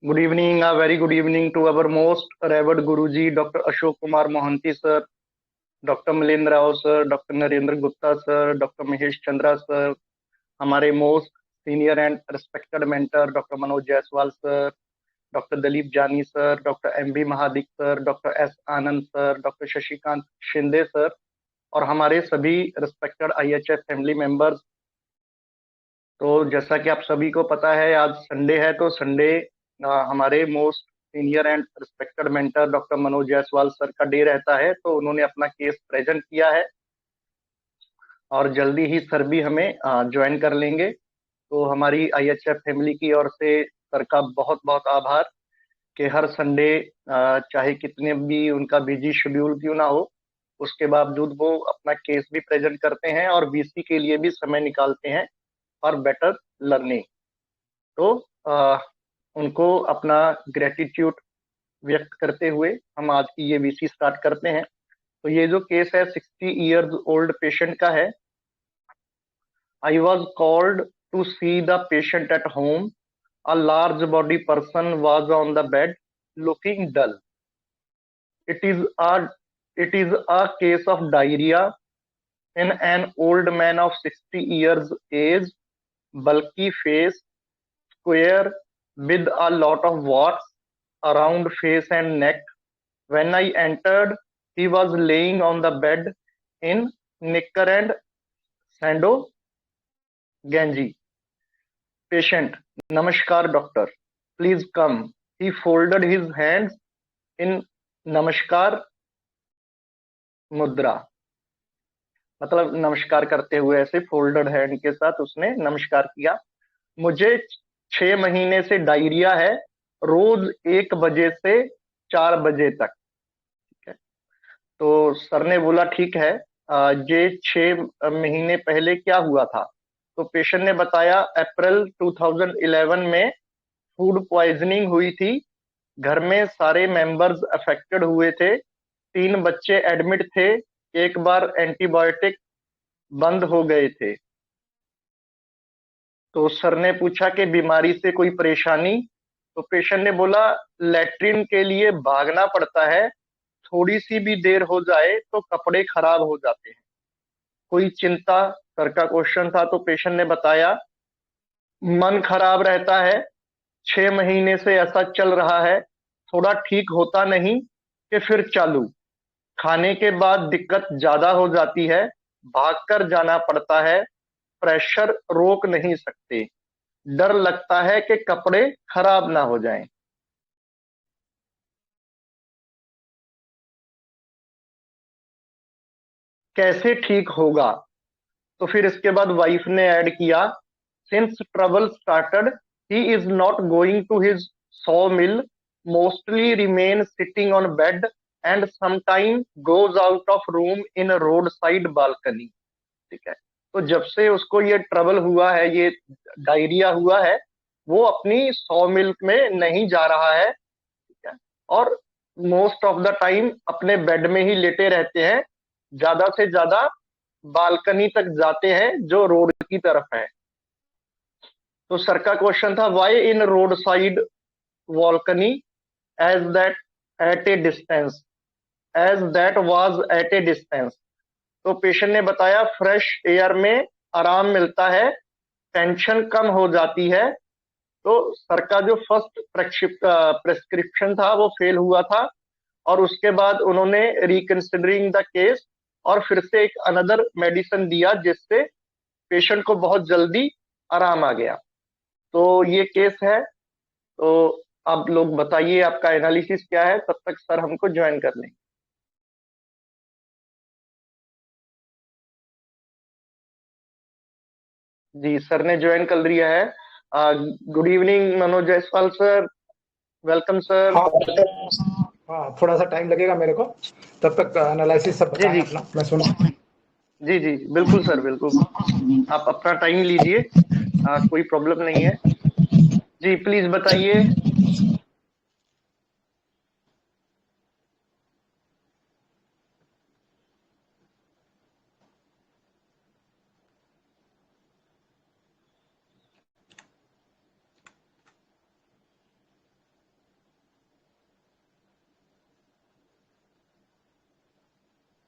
Good evening, a very good evening to our most revered Guruji, Dr. Ashok Kumar Mohanty sir, Dr. Milind Rao sir, Dr. Narendra Gupta sir, Dr. Mahesh Chandra sir, हमारे most senior and respected mentor doctor Manoj Jaiswal sir, doctor Dalip Jani sir, doctor M B Mahadik sir, doctor S Anand sir, doctor Shashikant Shinde sir और हमारे सभी respected IHF family members. तो जैसा कि आप सभी को पता है आज संडे है, तो संडे हमारे most senior and respected mentor doctor Manoj Jaiswal sir का डे रहता है, तो उन्होंने अपना केस प्रेजेंट किया है और जल्दी ही सर भी हमें ज्वाइन कर लेंगे। तो हमारी आईएचएफ फैमिली की ओर से सर का बहुत बहुत आभार कि हर संडे चाहे कितने भी उनका बिजी शेड्यूल क्यों ना हो, उसके बावजूद वो अपना केस भी प्रेजेंट करते हैं और वीसी के लिए भी समय निकालते हैं फॉर बेटर लर्निंग। तो उनको अपना ग्रेटिट्यूड व्यक्त करते हुए हम आज की ये वीसी स्टार्ट करते हैं। तो ये जो केस है 60 years ओल्ड पेशेंट का है। I was called to see the patient at home. A large body person was on the bed looking dull. It is a it is a case of diarrhea in an old man of 60 years age, bulky face, square with a lot of warts around face and neck. When I entered, he was laying on the bed in knicker and sando ganji. Patient, Namaskar doctor, please come. He folded his hands इन नमस्कार मुद्रा, मतलब नमस्कार करते हुए ऐसे folded hand के साथ उसने नमस्कार किया। मुझे 6 महीने से डायरिया है, रोज 1 बजे से 4 बजे तक। ठीक है, तो सर ने बोला ठीक है, ये 6 महीने पहले क्या हुआ था? तो पेशेंट ने बताया अप्रैल 2011 में फूड पॉइजनिंग हुई थी, घर में सारे मेंबर्स अफेक्टेड हुए थे, 3 बच्चे एडमिट थे, एक बार एंटीबायोटिक बंद हो गए थे। तो सर ने पूछा कि बीमारी से कोई परेशानी? तो पेशेंट ने बोला लैट्रिन के लिए भागना पड़ता है, थोड़ी सी भी देर हो जाए तो कपड़े खराब हो जाते हैं। कोई चिंता? सर का क्वेश्चन था। तो पेशेंट ने बताया मन खराब रहता है, 6 महीने से ऐसा चल रहा है, थोड़ा ठीक होता नहीं कि फिर चालू, खाने के बाद दिक्कत ज्यादा हो जाती है, भागकर जाना पड़ता है, प्रेशर रोक नहीं सकते, डर लगता है कि कपड़े खराब ना हो जाएं। कैसे ठीक होगा? तो फिर इसके बाद वाइफ ने ऐड किया since trouble started he is not going to his saw mill, mostly remain sitting on bed and sometime goes out of room in road side balcony. ठीक है, तो जब से उसको ये ट्रबल हुआ है, ये डायरिया हुआ है, वो अपनी सॉ मिल्क में नहीं जा रहा है। ठीक है, और मोस्ट ऑफ द टाइम अपने बेड में ही लेटे रहते हैं, ज्यादा से ज्यादा बालकनी तक जाते हैं जो रोड की तरफ है। तो सर का क्वेश्चन था why in road side balcony as that at a distance, as that was at a distance. तो पेशेंट ने बताया फ्रेश एयर में आराम मिलता है, टेंशन कम हो जाती है। तो सर का जो फर्स्ट प्रेस्क्रिप्शन था वो फेल हुआ था और उसके बाद उन्होंने रिकंसिडरिंग द केस और फिर से एक अनदर मेडिसिन दिया जिससे पेशेंट को बहुत जल्दी आराम आ गया। तो ये केस है। तो आप लोग बताइए आपका एनालिसिस क्या है, तब तक सर हमको ज्वाइन कर लेंगे। जी सर ने ज्वाइन कर लिया है। Good evening Manoj Jaiswal sir, welcome sir. हाँ हाँ, थोड़ा सा टाइम लगेगा मेरे को, तब तक एनालिसिस सब जी बताएं जी अपना, मैं सुना। जी जी बिल्कुल सर, बिल्कुल आप अपना टाइम लीजिए, कोई प्रॉब्लम नहीं है। जी प्लीज बताइए।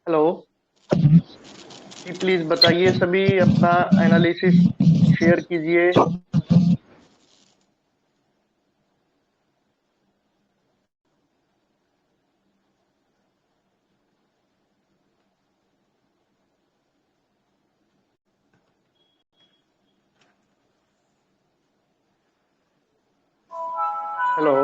हेलो जी, प्लीज बताइए सभी, अपना एनालिसिस शेयर कीजिए। हेलो।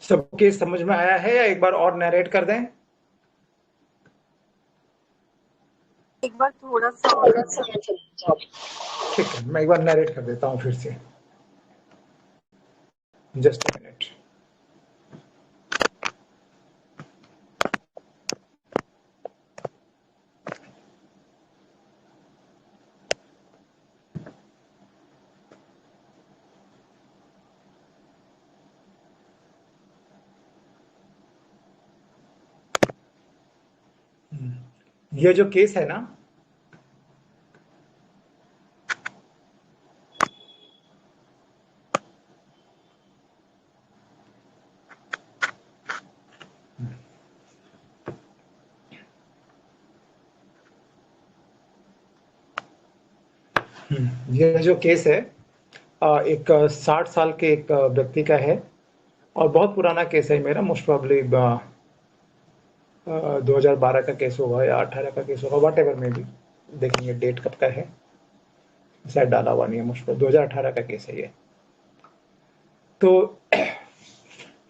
सबके समझ में आया है या एक बार और नरेट कर दें? एक बार थोड़ा सा और ठीक है, मैं एक बार नरेट कर देता हूँ फिर से। Just a minute. ये जो केस है ना, ये जो केस है एक 60 साल के एक व्यक्ति का है और बहुत पुराना केस है मेरा। मोस्ट प्रोबेबली 2012 का केस होगा या 18 का केस होगा, वट एवर में भी। देखेंगे डेट कब का है, शायद डाला हुआ नहीं है। मुझ पर 2018 का केस है ये। तो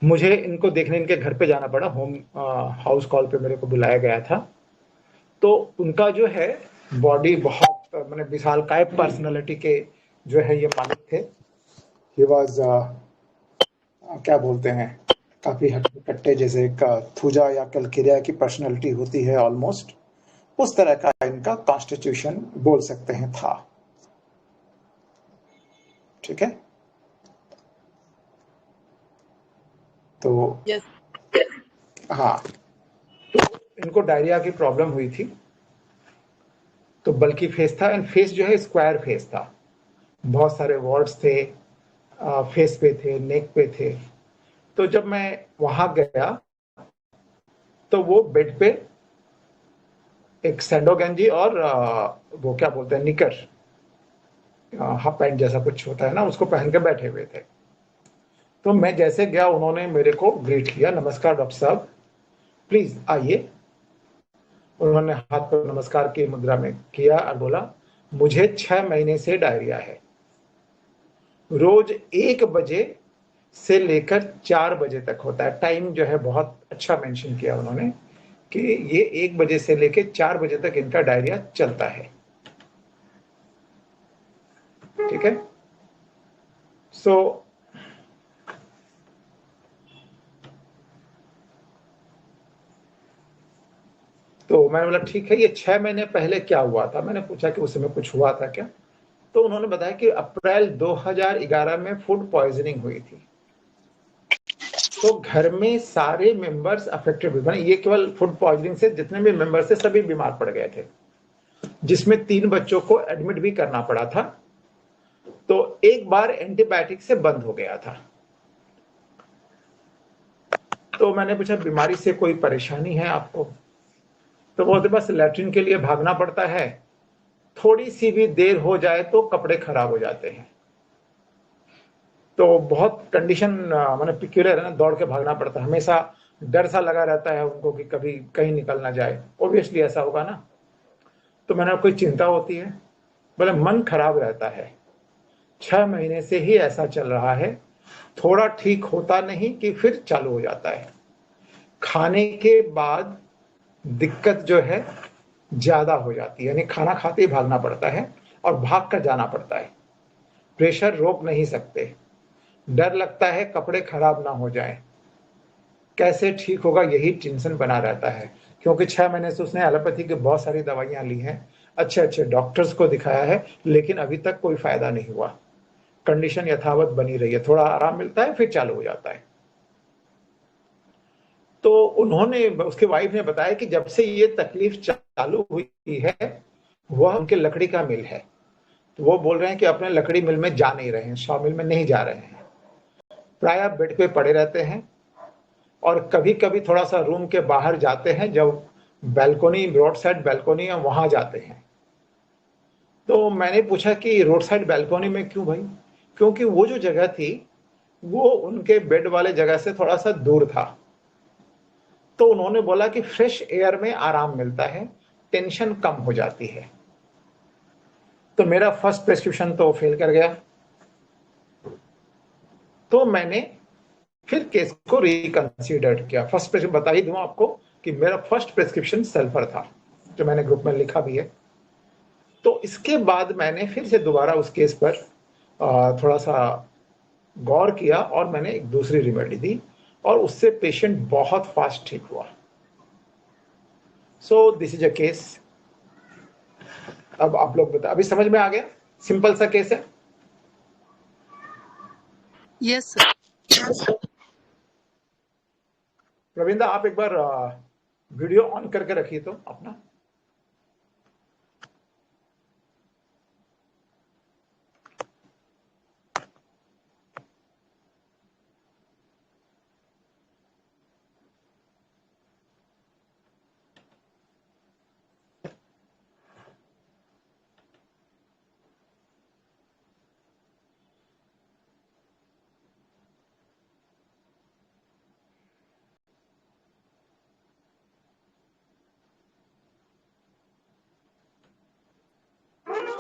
मुझे इनको देखने इनके घर पे जाना पड़ा। होम हाउस कॉल पे मेरे को बुलाया गया था। तो उनका जो है बॉडी बहुत मैंने विशालकाय पर्सनालिटी के जो है ये मालिक थे। ही वाज क्या बोलते हैं, काफी हट्टे कट्टे, जैसे एक थूजा या कलकिरिया की पर्सनालिटी होती है ऑलमोस्ट, उस तरह का इनका कॉन्स्टिट्यूशन बोल सकते हैं था। ठीक है। तो यस। हाँ, तो इनको डायरिया की प्रॉब्लम हुई थी। तो बल्कि फेस था, एंड फेस जो है स्क्वायर फेस था। बहुत सारे वॉर्ड्स थे, फेस पे थे, नेक पे थे। तो जब मैं वहां गया तो वो बेड पे एक सैंडो गंजी और वो क्या बोलते हैं, निकर, हाफ पैंट जैसा कुछ होता है ना, उसको पहन के बैठे हुए थे। तो मैं जैसे गया उन्होंने मेरे को ग्रीट किया, नमस्कार डॉक्टर साहब, प्लीज आइए। उन्होंने हाथ पर नमस्कार की मुद्रा में किया और बोला, मुझे 6 महीने से डायरिया है। रोज 1 बजे से लेकर 4 बजे तक होता है। टाइम जो है बहुत अच्छा मेंशन किया उन्होंने कि ये 1 बजे से लेकर 4 बजे तक इनका डायरिया चलता है। ठीक है। सो तो मैंने बोला ठीक है, ये 6 महीने पहले क्या हुआ था? मैंने पूछा कि उस समय कुछ हुआ था क्या? तो उन्होंने बताया कि अप्रैल 2011 में फूड पॉइजनिंग हुई थी। तो घर में सारे मेंबर्स अफेक्टेड हुए, ये केवल फूड पॉइजनिंग से जितने भी मेंबर्स थे सभी बीमार पड़ गए थे, जिसमें 3 बच्चों को एडमिट भी करना पड़ा था। तो एक बार एंटीबायोटिक से बंद हो गया था। तो मैंने पूछा बीमारी से कोई परेशानी है आपको? तो बोलते बस लैट्रिन के लिए भागना पड़ता है, थोड़ी सी भी देर हो जाए तो कपड़े खराब हो जाते हैं। तो बहुत कंडीशन मैंने पिक्यूलर है ना, दौड़ के भागना पड़ता है, हमेशा डर सा लगा रहता है उनको कि कभी कहीं निकल ना जाए। ऑब्वियसली ऐसा होगा ना। तो मैंने कोई चिंता होती है? बोले मन खराब रहता है, 6 महीने से ही ऐसा चल रहा है, थोड़ा ठीक होता नहीं कि फिर चालू हो जाता है। खाने के बाद दिक्कत जो है ज्यादा हो जाती है, यानी खाना खाते ही भागना पड़ता है और भाग कर जाना पड़ता है। प्रेशर रोक नहीं सकते, डर लगता है कपड़े खराब ना हो जाएं। कैसे ठीक होगा यही टेंशन बना रहता है, क्योंकि 6 महीने से उसने एलोपैथी की बहुत सारी दवाइयां ली हैं, अच्छे अच्छे डॉक्टर्स को दिखाया है, लेकिन अभी तक कोई फायदा नहीं हुआ। कंडीशन यथावत बनी रही है, थोड़ा आराम मिलता है फिर चालू हो जाता है। तो उन्होंने, उसके वाइफ ने बताया कि जब से ये तकलीफ चालू हुई है, वह उनके लकड़ी का मिल है, तो वो बोल रहे हैं कि अपने लकड़ी मिल में जा नहीं रहे हैं, सॉ मिल में नहीं जा रहे हैं, प्राय बेड पे पड़े रहते हैं और कभी कभी थोड़ा सा रूम के बाहर जाते हैं, जब बैल्कोनी, रोड साइड बैल्कोनी है, वहां जाते हैं। तो मैंने पूछा कि रोड साइड बैल्कोनी में क्यों भाई? क्योंकि वो जो जगह थी वो उनके बेड वाले जगह से थोड़ा सा दूर था। तो उन्होंने बोला कि फ्रेश एयर में आराम मिलता है, टेंशन कम हो जाती है। तो मेरा फर्स्ट प्रेस्क्रिप्शन तो फेल कर गया। तो मैंने फिर केस को रिकंसीडर किया। फर्स्ट प्रेस्क्रिप्शन बता ही दूं आपको कि मेरा फर्स्ट प्रेस्क्रिप्शन सल्फर था, जो मैंने ग्रुप में लिखा भी है। तो इसके बाद मैंने फिर से दोबारा उस केस पर थोड़ा सा गौर किया और मैंने एक दूसरी रेमेडी दी और उससे पेशेंट बहुत फास्ट ठीक हुआ। So this is a case. अब आप लोग बताओ, अभी समझ में आ गया? सिंपल सा केस है। Yes sir. रविंद्र, आप एक बार वीडियो ऑन करके रखिए तो अपना।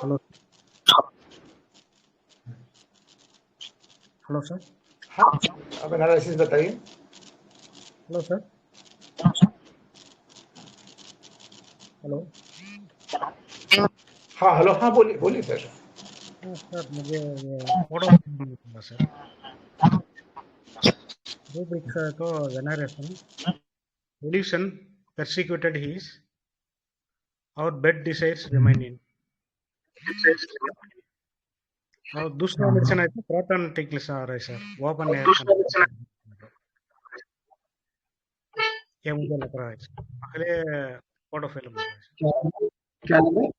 Hello hello sir. हाँ, अब एनालिसिस बताइए। Hello sir. हेलो। हाँ हेलो, हाँ बोलिए बोलिए सर। हाँ सर, मुझे फोटो था सर। rubrics तो veneration, reduction, persecuted he is, और bed desires remaining. और दूसरा मेडिसिन है तो प्रोटॉन टिकल्स आ रहा है सर, ओपन एयर ये मुझे लग रहा है पहले फोटो फिल्म में है। क्या लगा?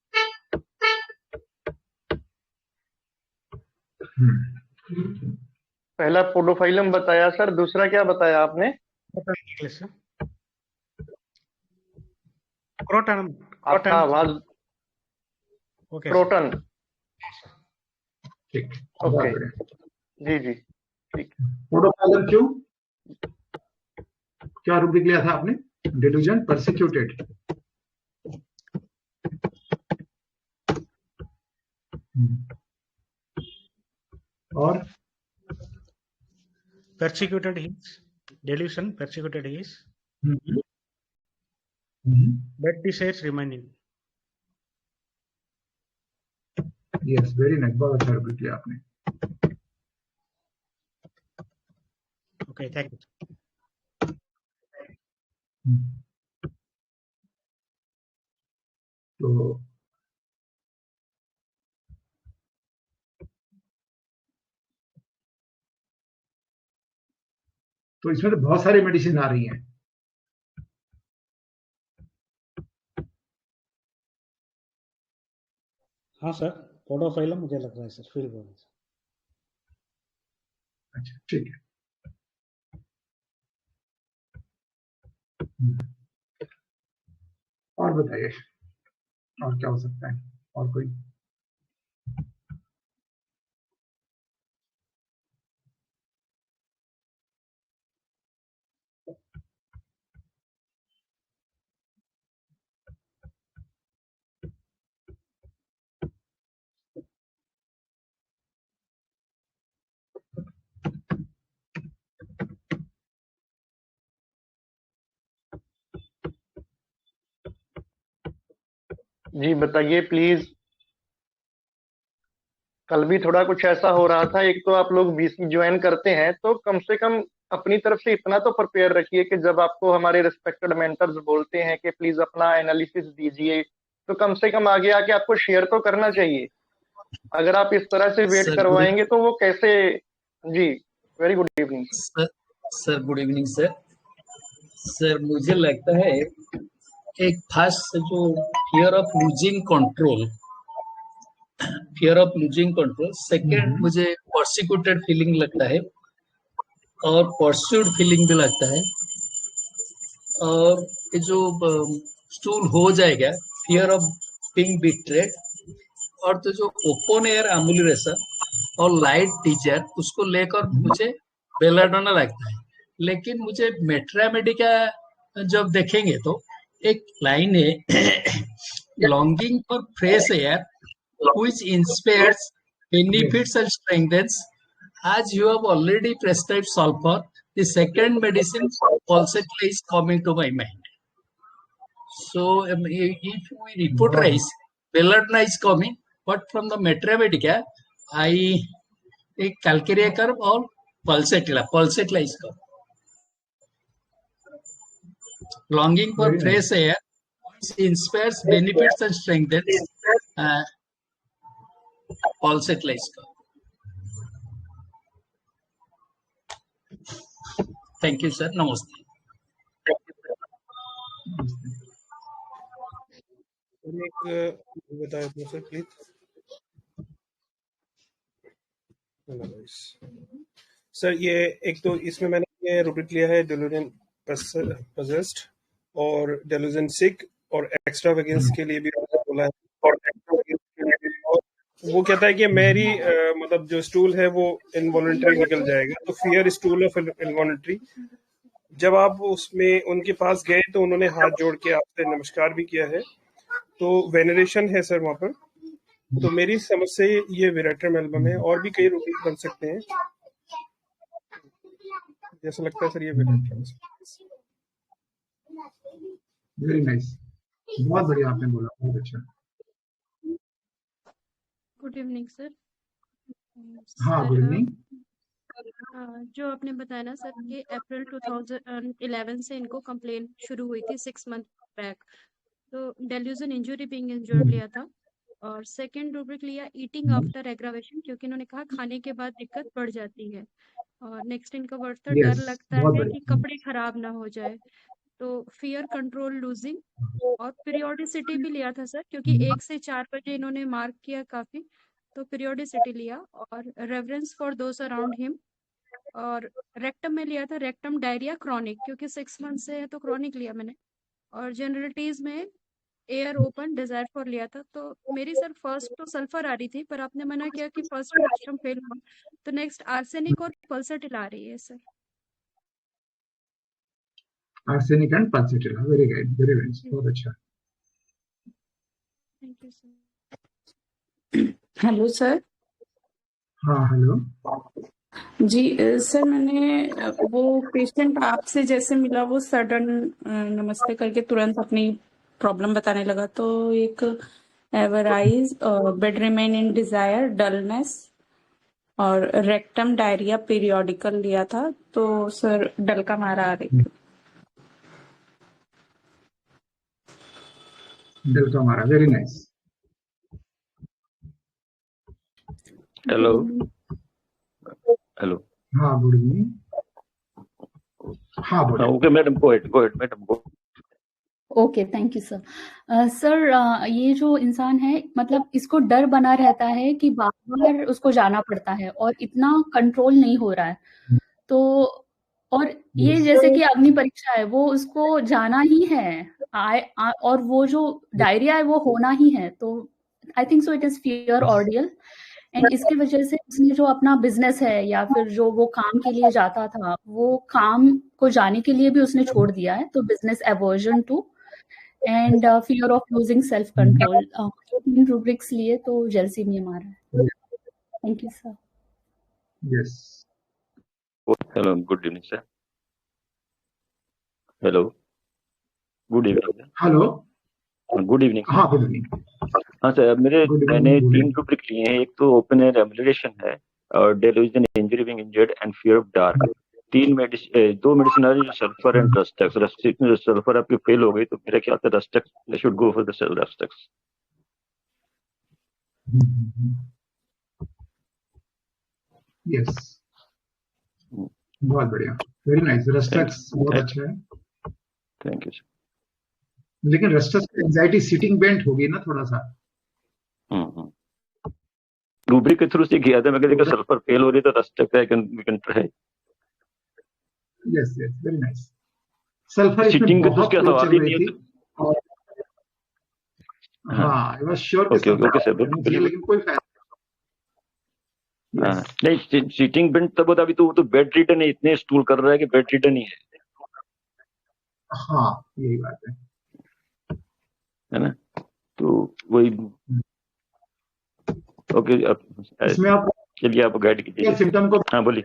पहला पोडोफाइलम बताया सर, दूसरा क्या बताया आपने? प्रोटॉन टिकल्स, क्रोटन, आपका आवाज ओके क्रोटन। ठीक, ओके, जी जी ठीक। प्रोटोफाइलम क्यों, क्या रूब्रिक लिया था आपने? डिल्यूजन, परसिक्यूटेड, और persecuted he is, delusion, persecuted he is, bed desires remaining. Yes, very nice, बहुत अच्छा रूब्रिक लिया आपने। Okay, thank you. तो इसमें तो बहुत सारी मेडिसिन आ रही हैं। हाँ सर, पोडोफाइलम मुझे लग रहा है सर, फिर बोलो। अच्छा ठीक है। और बताइए, और क्या हो सकता है? और कोई? जी बताइए प्लीज। कल भी थोड़ा कुछ ऐसा हो रहा था, एक तो आप लोग बीसी ज्वाइन करते हैं तो कम से कम अपनी तरफ से इतना तो प्रिपेयर रखिए कि जब आपको हमारे रिस्पेक्टेड मेंटर्स बोलते हैं कि प्लीज अपना एनालिसिस दीजिए, तो कम से कम आगे आके आपको शेयर तो करना चाहिए। अगर आप इस तरह से वेट करवाएंगे तो वो कैसे? जी, very good evening sir. Good evening sir. Sir मुझे लगता है एक फर्स्ट जो fear of losing control, second मुझे परसिक्यूटेड फीलिंग लगता है और परस्यूड फीलिंग भी लगता है, और ये जो स्टूल हो जाएगा, फियर ऑफ बीइंग बिट्रेड, और तो जो ओपन एयर एम्बुलेशन और लाइट टीचर उसको लेकर मुझे बेलाडोना लगता है। लेकिन मुझे मेट्रामेडिका जब देखेंगे तो एक लाइन है longing for fresh air which inspires benefits and strengthens as you have already prescribed sulfur, the second medicine pulsatile is coming to my mind. So if we reporterize, belladonna is coming, but from the Metramedica, I calcarea curve or pulsatile is coming. Longing for fresh air, which inspires benefits and strengthens pulsatile is coming. Thank you, sir. Namaste. एक बताया तो sir please. Sir ये एक तो इसमें मैंने ये rubric लिया है डेलुजन पजेस्ड और डेलुजन सिक और एक्स्ट्रा वेगेंस के लिए भी बोला है, और वो कहता है कि मेरी मतलब जो स्टूल है वो इनवॉलंटरी निकल जाएगा, तो फियर स्टूल ऑफ इनवॉलंटरी। जब आप उसमें उनके पास गए तो उन्होंने हाथ जोड़ के आपसे नमस्कार भी किया है, तो वेनरेशन है सर वहां पर। तो मेरी समझ से ये विराटरम एल्बम है, और भी कई रूब्रिक बन सकते हैं, जैसा लगता है सर ये विराटरम। वेरी नाइस, बहुत बढ़िया आपने बोला, बहुत अच्छा। Good evening sir. हाँ गुड इवनिंग। जो आपने बताया ना सर कि अप्रैल 2011 से इनको कंप्लेन शुरू हुई थी 6 मंथ बैक, तो डेल्यूजन इंजुरी बीइंग इंजर्ड लिया था, और सेकंड रूब्रिक लिया ईटिंग आफ्टर एग्रावेशन, क्योंकि इन्होंने कहा खाने के बाद दिक्कत बढ़ जाती है, और नेक्स्ट इनका वर्ड था डर लगता है कि कपड़े खराब ना हो जाए, तो फियर कंट्रोल लूजिंग, और पीरियोडिसिटी भी लिया था सर, क्योंकि 1 से 4 बजे इन्होंने मार्क किया काफी, तो पीरियोडिसिटी लिया, और reverence for those around him, और रेक्टम में लिया था रेक्टम डायरिया क्रॉनिक, क्योंकि 6 मंथ से है तो क्रॉनिक लिया मैंने, और जनरलिटीज में एयर ओपन डिजायर फॉर लिया था। तो मेरी सर फर्स्ट तो सल्फर आ रही थी, पर आपने मना किया कि फर्स्ट क्वेश्चन फेल हुआ, तो नेक्स्ट आर्सेनिक और पल्सटिल आ रही है sir. Arsenic and pulsatilla, very good, very nice, बहुत अच्छा। Thank you sir. Hello sir. हाँ हेलो जी सर, मैंने वो पेशेंट आपसे जैसे मिला वो सडन नमस्ते करके तुरंत अपनी प्रॉब्लम बताने लगा, तो एक एवराइज, bed remain in desire, dullness और रेक्टम डायरिया पीरियोडिकल लिया था, तो सर डल का मारा आ रही थी। डल का मारा, वेरी नाइस। Hello hello. हाँ गुड इवनिंग। हाँ बोलिए। Okay madam, go ahead madam, go. Okay, thank you sir. Sir ये जो इंसान है, मतलब इसको डर बना रहता है कि बार बार उसको जाना पड़ता है और इतना कंट्रोल नहीं हो रहा है, तो और ये जैसे कि अग्नि परीक्षा है, वो उसको जाना ही है, और वो जो डायरिया है वो होना ही है, तो I think so it is fear ordeal, and इसकी वजह से उसने जो अपना बिजनेस है या फिर जो वो काम के लिए जाता था, वो काम को जाने के लिए भी उसने छोड़ दिया है, तो business aversion to and fear of losing self control, 3 rubrics लिए तो जेलसीमियम आ रहा है। Thank you sir. Yes. Hello, good evening sir. Hello, good evening. Hello, good evening. हाँ गुड इवनिंग। हाँ सर, मैंने 3 रूब्रिक लिए हैं। एक तो ओपन एयर एम्बुलेशन है, और delusion injury being injured and fear of dark. 2 medicine आ रही है, सल्फर एंड रस्टेक्स। रस्टेक्स में सल्फर आपकी फेल हो गई, तो मेरा ख्याल से rhus tox should go for the sale rhus tox. Yes, बहुत बढ़िया, वेरी नाइस। रस्टेक्स बहुत अच्छा है। Thank you sir. लेकिन रेस्टलेस एंजाइटी सिटिंग बेंट होगी ना थोड़ा सा। रूब्रिक के थ्रू से किया था, मैं कहता सल्फर फेल हो रही तो रस्टक है, we can try. Yes yes, very nice. Sulphur इसमें सीटिंग के तो बहुत उसका फ्लो सवाल चल ही रही नहीं थी और हाँ आई वाज श्योर कि ओके ओके सल्फर सर, करनी चाहिए, लेकिन कोई फायदा हाँ यस नहीं, सीटिंग बेंट तब होता, अभी तो बेड रिटर्न है, इतने स्टूल कर रहा है कि बेड रिटर्न ही हाँ यही बात है ना, तो वही ओके। अब इसमें आप चलिए आप गाइड कीजिए। सिम्टम को हाँ बोलिए।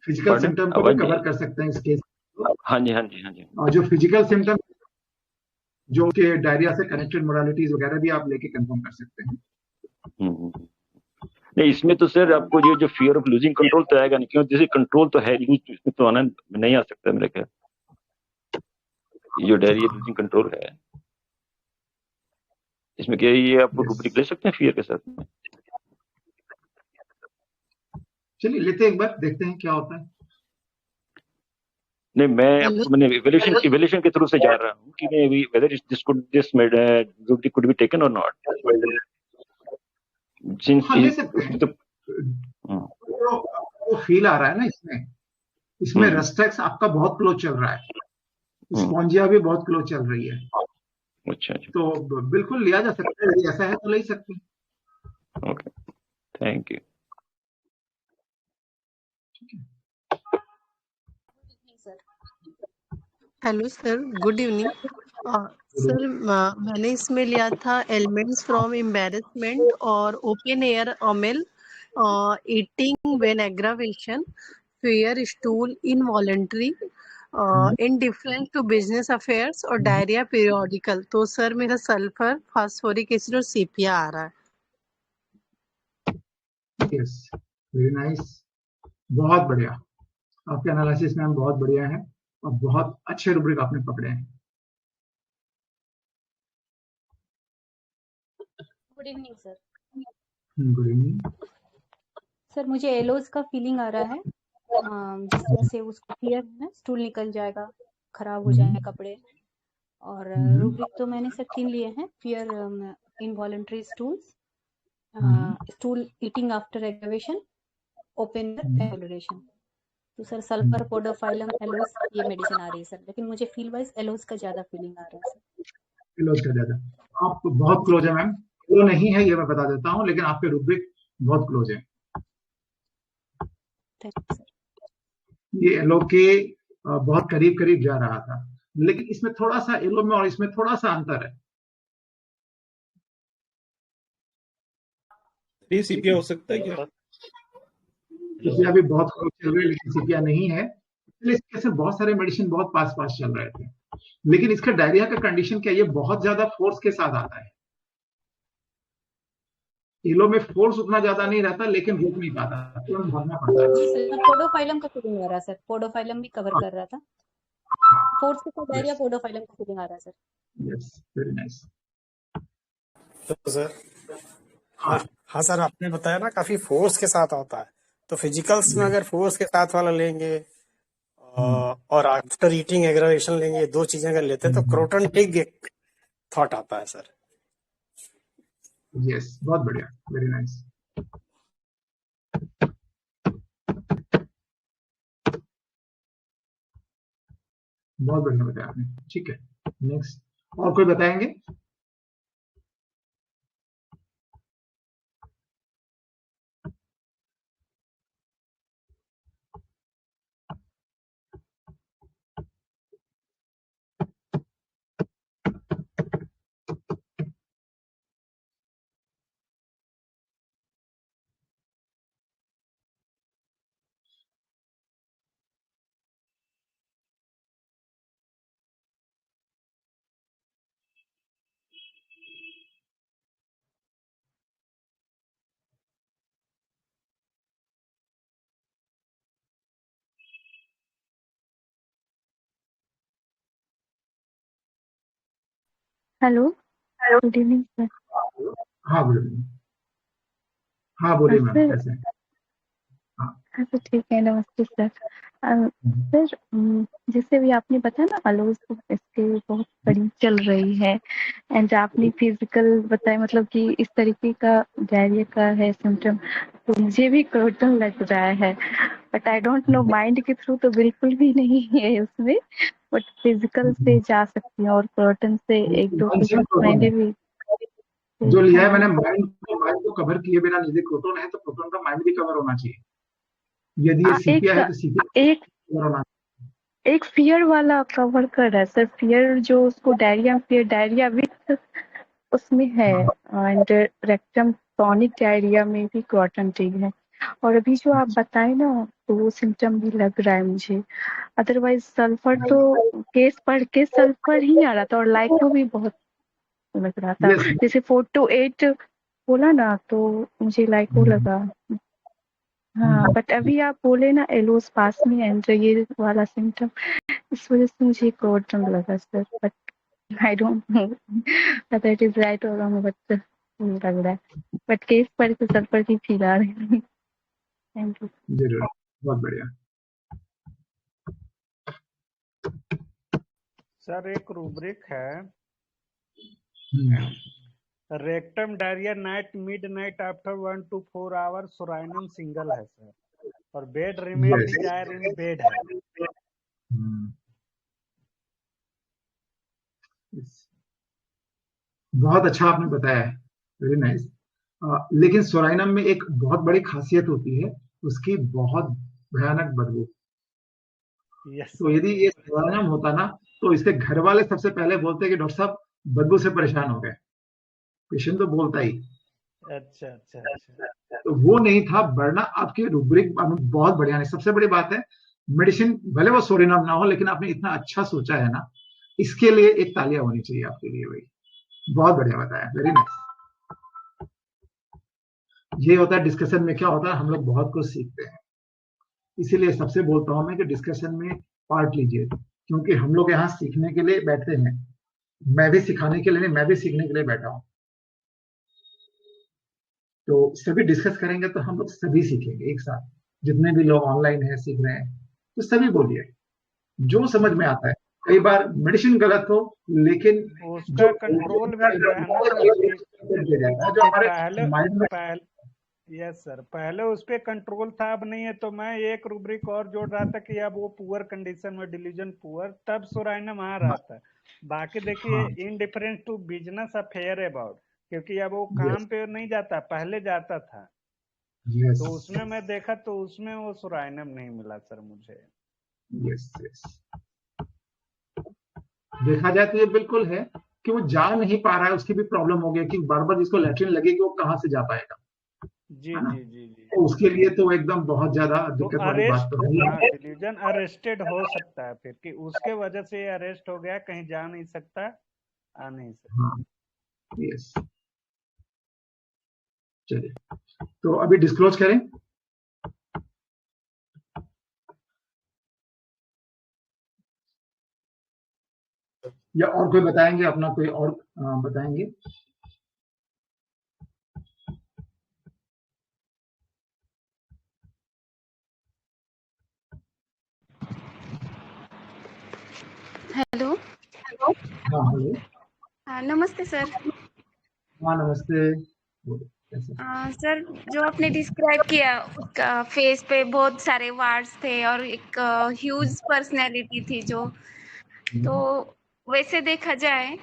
Physical Pardon? सिम्टम को भी आवाज कवर नहीं। कर सकते हैं इस केस में। हाँ जी हाँ जी हाँ जी। और जो फिजिकल सिम्टम जो कि डायरिया से कनेक्टेड मोडालिटीज वगैरह भी आप लेके कंफर्म कर सकते हैं। नहीं इसमें तो सर आपको ये जो फियर ऑफ लूजिंग कंट्रोल तो आएगा नहीं, क्योंकि जैसे कंट्रोल तो है लूज, इसमें तो आना नहीं आ सकता मेरे ख्याल। ये जो डायरिया लूजिंग कंट्रोल है, इसमें क्या ये आप रूब्रिक ले सकते हैं फियर के साथ? चलिए लेते हैं एक बार, देखते हैं क्या होता है। नहीं मैं आपको मैंने इवैल्यूएशन के थ्रू से जा रहा हूँ कि मैं whether this rubric could be taken और नॉट, सिंस हाँ ले सकते हैं। वो फील आ रहा है ना इसमें रेस्ट्रेक्स आपका बहुत क्लो चल रहा है, स्पॉन्जिया भी बहुत क्लो चल रही है। अच्छा तो बिल्कुल लिया जा सकता है, यदि ऐसा है तो ले सकते हैं। Okay thank you. Hello sir, good evening sir. मैंने इसमें लिया था एलिमेंट्स फ्रॉम एम्बैरेसमेंट और open air amel, eating when aggravation, fair stool, involuntary, indifference to business affairs और डायरिया पीरियोडिकल। तो सर मेरा सल्फर, फास्फोरिक एसिड और सीपिया आ रहा है। यस वेरी नाइस, बहुत बढ़िया। आपके एनालिसिस मैम बहुत बढ़िया है और बहुत अच्छे रूब्रिक आपने पकड़े हैं। Good evening sir. Good evening sir मुझे एलोज का फीलिंग आ रहा है, जिस तरह से उसको फियर है ना, स्टूल निकल जाएगा, खराब हो जाएंगे कपड़े। और रूब्रिक तो मैंने सर 3 लिए हैं, fear, involuntary stools, stool eating after aggravation, open amelioration. तो सर सल्फर, पोडोफाइलम, एलोज ये मेडिसिन आ रही है सर, लेकिन मुझे फील वाइज एलोज का ज्यादा फीलिंग आ रहा है सर। क्लोज कर देता, आप बहुत क्लोज है मैम। वो नहीं है ये मैं बता देता हूँ, लेकिन आपके रूब्रिक बहुत क्लोज है। Thank you sir. ये एलो के बहुत करीब करीब जा रहा था, लेकिन इसमें थोड़ा सा एलो में और इसमें थोड़ा सा अंतर है। ये सीपिया हो सकता है क्या? सीपिया भी बहुत क्लोज चल रही है, लेकिन सीपिया नहीं है। इसलिए इसके से बहुत सारे मेडिसिन बहुत पास पास चल रहे थे, लेकिन इसका डायरिया का कंडीशन क्या, ये बहुत ज्यादा फोर्स के साथ आता है। एलो में फोर्स उतना ज्यादा नहीं रहता, लेकिन रुक नहीं पाता, तुरंत भागना पड़ता है। जी सर, पोडोफाइलम का फीलिंग आ रहा है सर, पोडोफाइलम भी कवर कर रहा था। फोर्स के साथ डायरिया, पोडोफाइलम का फीलिंग आ रहा है सर। Yes very nice. तो सर हाँ सर, आपने बताया ना काफी फोर्स के साथ आता है, तो फिजिकल्स में अगर फोर्स के साथ वाला लेंगे और आफ्टर ईटिंग एग्रावेशन लेंगे, दो चीजें अगर लेते हैं तो क्रोटन टिग एक थॉट आता है सर। यस बहुत बढ़िया, वेरी नाइस। बहुत बढ़िया बताया आपने, ठीक है। नेक्स्ट और कोई बताएंगे? Hello, good evening sir. हाँ गुड इवनिंग। हाँ बोलिए मैम, कैसे हैं? हाँ तो ठीक है, नमस्ते सर। सर जैसे भी आपने बताया ना अलोज इसके बहुत बड़ी चल रही है एंड आपने फिजिकल बताया मतलब कि इस तरीके का डायरिया का है सिम्टम, तो मुझे भी क्रॉटन लग रहा है, but I don't know mind के थ्रू तो बिल्कुल भी नहीं है उसमें, बट फिजिकल से जा सकती है और क्रॉटन से एक दो मानसिक पेशेंट प्रोटोन मैंने है भी जो लिया देखा है मैंने, है। माइंड को कवर किए बिना यदि प्रोटोन है तो प्रोटोन का माइंड भी कवर होना चाहिए। यदि ये सीपिया है तो सीपिया एक कवर होना एक फियर वाला कवर कर रहा है सर, फियर जो उसको डायरिया, फियर डायरिया विथ उसमें है एंड रेक्टम टॉनिक डायरिया में भी क्रॉटन ठीक है, और अभी जो आप बताए ना तो वो सिम्टम भी लग रहा है मुझे। अदरवाइज सल्फर तो केस पढ़ के सल्फर ही आ रहा था और लाइको भी बहुत लग रहा था, यस जैसे 4 to 8 बोला ना तो मुझे लाइको लगा। हाँ बट अभी आप बोले ना एलोस पास में एंड ये वाला सिम्टम, इस वजह से मुझे क्रॉटन लगा sir, but I don't know whether it is right or wrong, but लग रहा है, बट केस पर तो सल्फर की फील आ रही है। Thank you. जरूर, बहुत बढ़िया। सर एक रूब्रिक है, rectum diarrhoea night mid night after 1 to 4 hour, psorinum single है सर, और bed remain yes desire in bed है। बहुत अच्छा आपने बताया है, वेरी नाइस। लेकिन सोराइनम में एक बहुत बड़ी खासियत होती है, उसकी बहुत भयानक बदबू। यस तो यदि ये सोराइनम होता ना तो इसके घर वाले सबसे पहले बोलते कि डॉक्टर साहब बदबू से परेशान हो गए, पेशेंट तो बोलता ही। अच्छा अच्छा अच्छा। तो वो नहीं था, वरना आपके रूब्रिक बहुत बढ़िया है। सबसे बड़ी बात है मेडिसिन भले वो सोराइनम ना हो, लेकिन आपने इतना अच्छा सोचा है ना, इसके लिए एक तालियां होनी चाहिए आपके लिए भाई, बहुत बढ़िया बताया, वेरी नाइस। ये होता है डिस्कशन में, क्या होता है हम लोग बहुत कुछ सीखते हैं, इसीलिए सबसे बोलता हूं मैं कि डिस्कशन में पार्ट लीजिए, क्योंकि हम लोग यहाँ सीखने के लिए बैठते हैं। मैं भी सिखाने के लिए नहीं, मैं भी सीखने के लिए बैठा हूं। तो सभी डिस्कस करेंगे तो हम लोग सभी सीखेंगे एक साथ, जितने भी लोग ऑनलाइन है सीख रहे हैं, तो सभी बोलिए जो समझ में आता है। कई बार मेडिसिन गलत हो, लेकिन उसका जो कंट्रोल भी तो है ना सर कि जो हमारे पहले माइंड में यस सर, पहले उस पर कंट्रोल था, अब नहीं है। तो मैं एक रूब्रिक और जोड़ रहा था कि अब वो पुअर कंडीशन में, डिलीजन पुअर, तब सोराइनम आ रहा था। बाकी देखिए indifference to business affair about, क्योंकि अब वो काम पे नहीं जाता, पहले जाता था। तो उसमें मैं देखा तो उसमें वो सोराइनम नहीं मिला सर मुझे। यस यस, देखा जाए तो ये बिल्कुल है कि वो जा नहीं पा रहा है, उसकी भी प्रॉब्लम हो गई कि बार बार जिसको लैट्रिन लगेगी वो कहाँ से जा पाएगा, जी है ना? जी जी जी। तो उसके लिए तो एकदम बहुत ज्यादा तो दिक्कत वाली बात अरेस्ट, तो है। हाँ, डिलीजन अरेस्टेड हो सकता है फिर, कि उसके वजह से अरेस्ट हो गया, कहीं जा नहीं सकता, आ नहीं सकता। हाँ, यस, चलिए तो अभी डिस्क्लोज करें। या और कोई बताएंगे अपना, कोई और बताएंगे? हेलो। हाँ हेलो। नमस्ते सर। हाँ नमस्ते। सर जो आपने डिस्क्राइब किया उसका फेस पे बहुत सारे वार्ड्स थे और एक ह्यूज पर्सनैलिटी थी जो, तो वैसे देखा जाए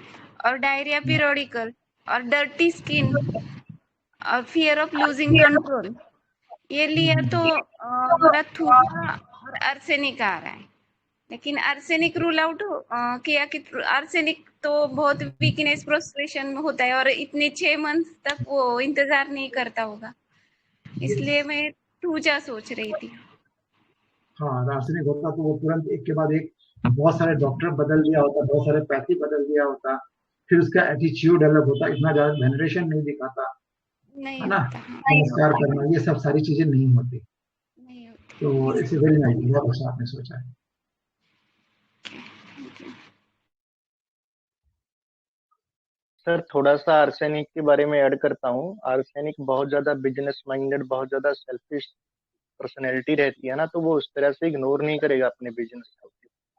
और डायरिया पीरियोडिकल और डर्टी स्किन और फियर ऑफ लूजिंग कंट्रोल, ये लिया तो मेरा थूका और आर्सेनिक आ रहा है। लेकिन आर्सेनिक रूल आउट किया कि आर्सेनिक तो बहुत वीकनेस प्रोस्ट्रेशन में होता है और इतने 6 मंथ तक वो इंतजार नहीं करता होगा, इसलिए मैं टूजा सोच रही थी। हाँ, आर्सेनिक होता तो वो तुरंत एक के बाद एक बहुत सारे डॉक्टर बदल दिया होता, बहुत सारे पैथी बदल दिया होता, फिर उसका एटीट्यूड अलग होता, इतना ज्यादा वेनरेशन नहीं दिखाता, नहीं है ना? होता, हाँ, नमस्कार करना, ये सब सारी चीजें नहीं होती। नहीं होती। तो इट्स वेरी नाइस, बहुत अच्छा आपने सोचा है। सर थोड़ा सा आर्सेनिक के बारे में ऐड करता हूँ। आर्सेनिक बहुत ज्यादा बिजनेस माइंडेड, बहुत ज्यादा सेल्फिश पर्सनैलिटी रहती है ना, तो वो उस तरह से इग्नोर नहीं करेगा अपने बिजनेस को,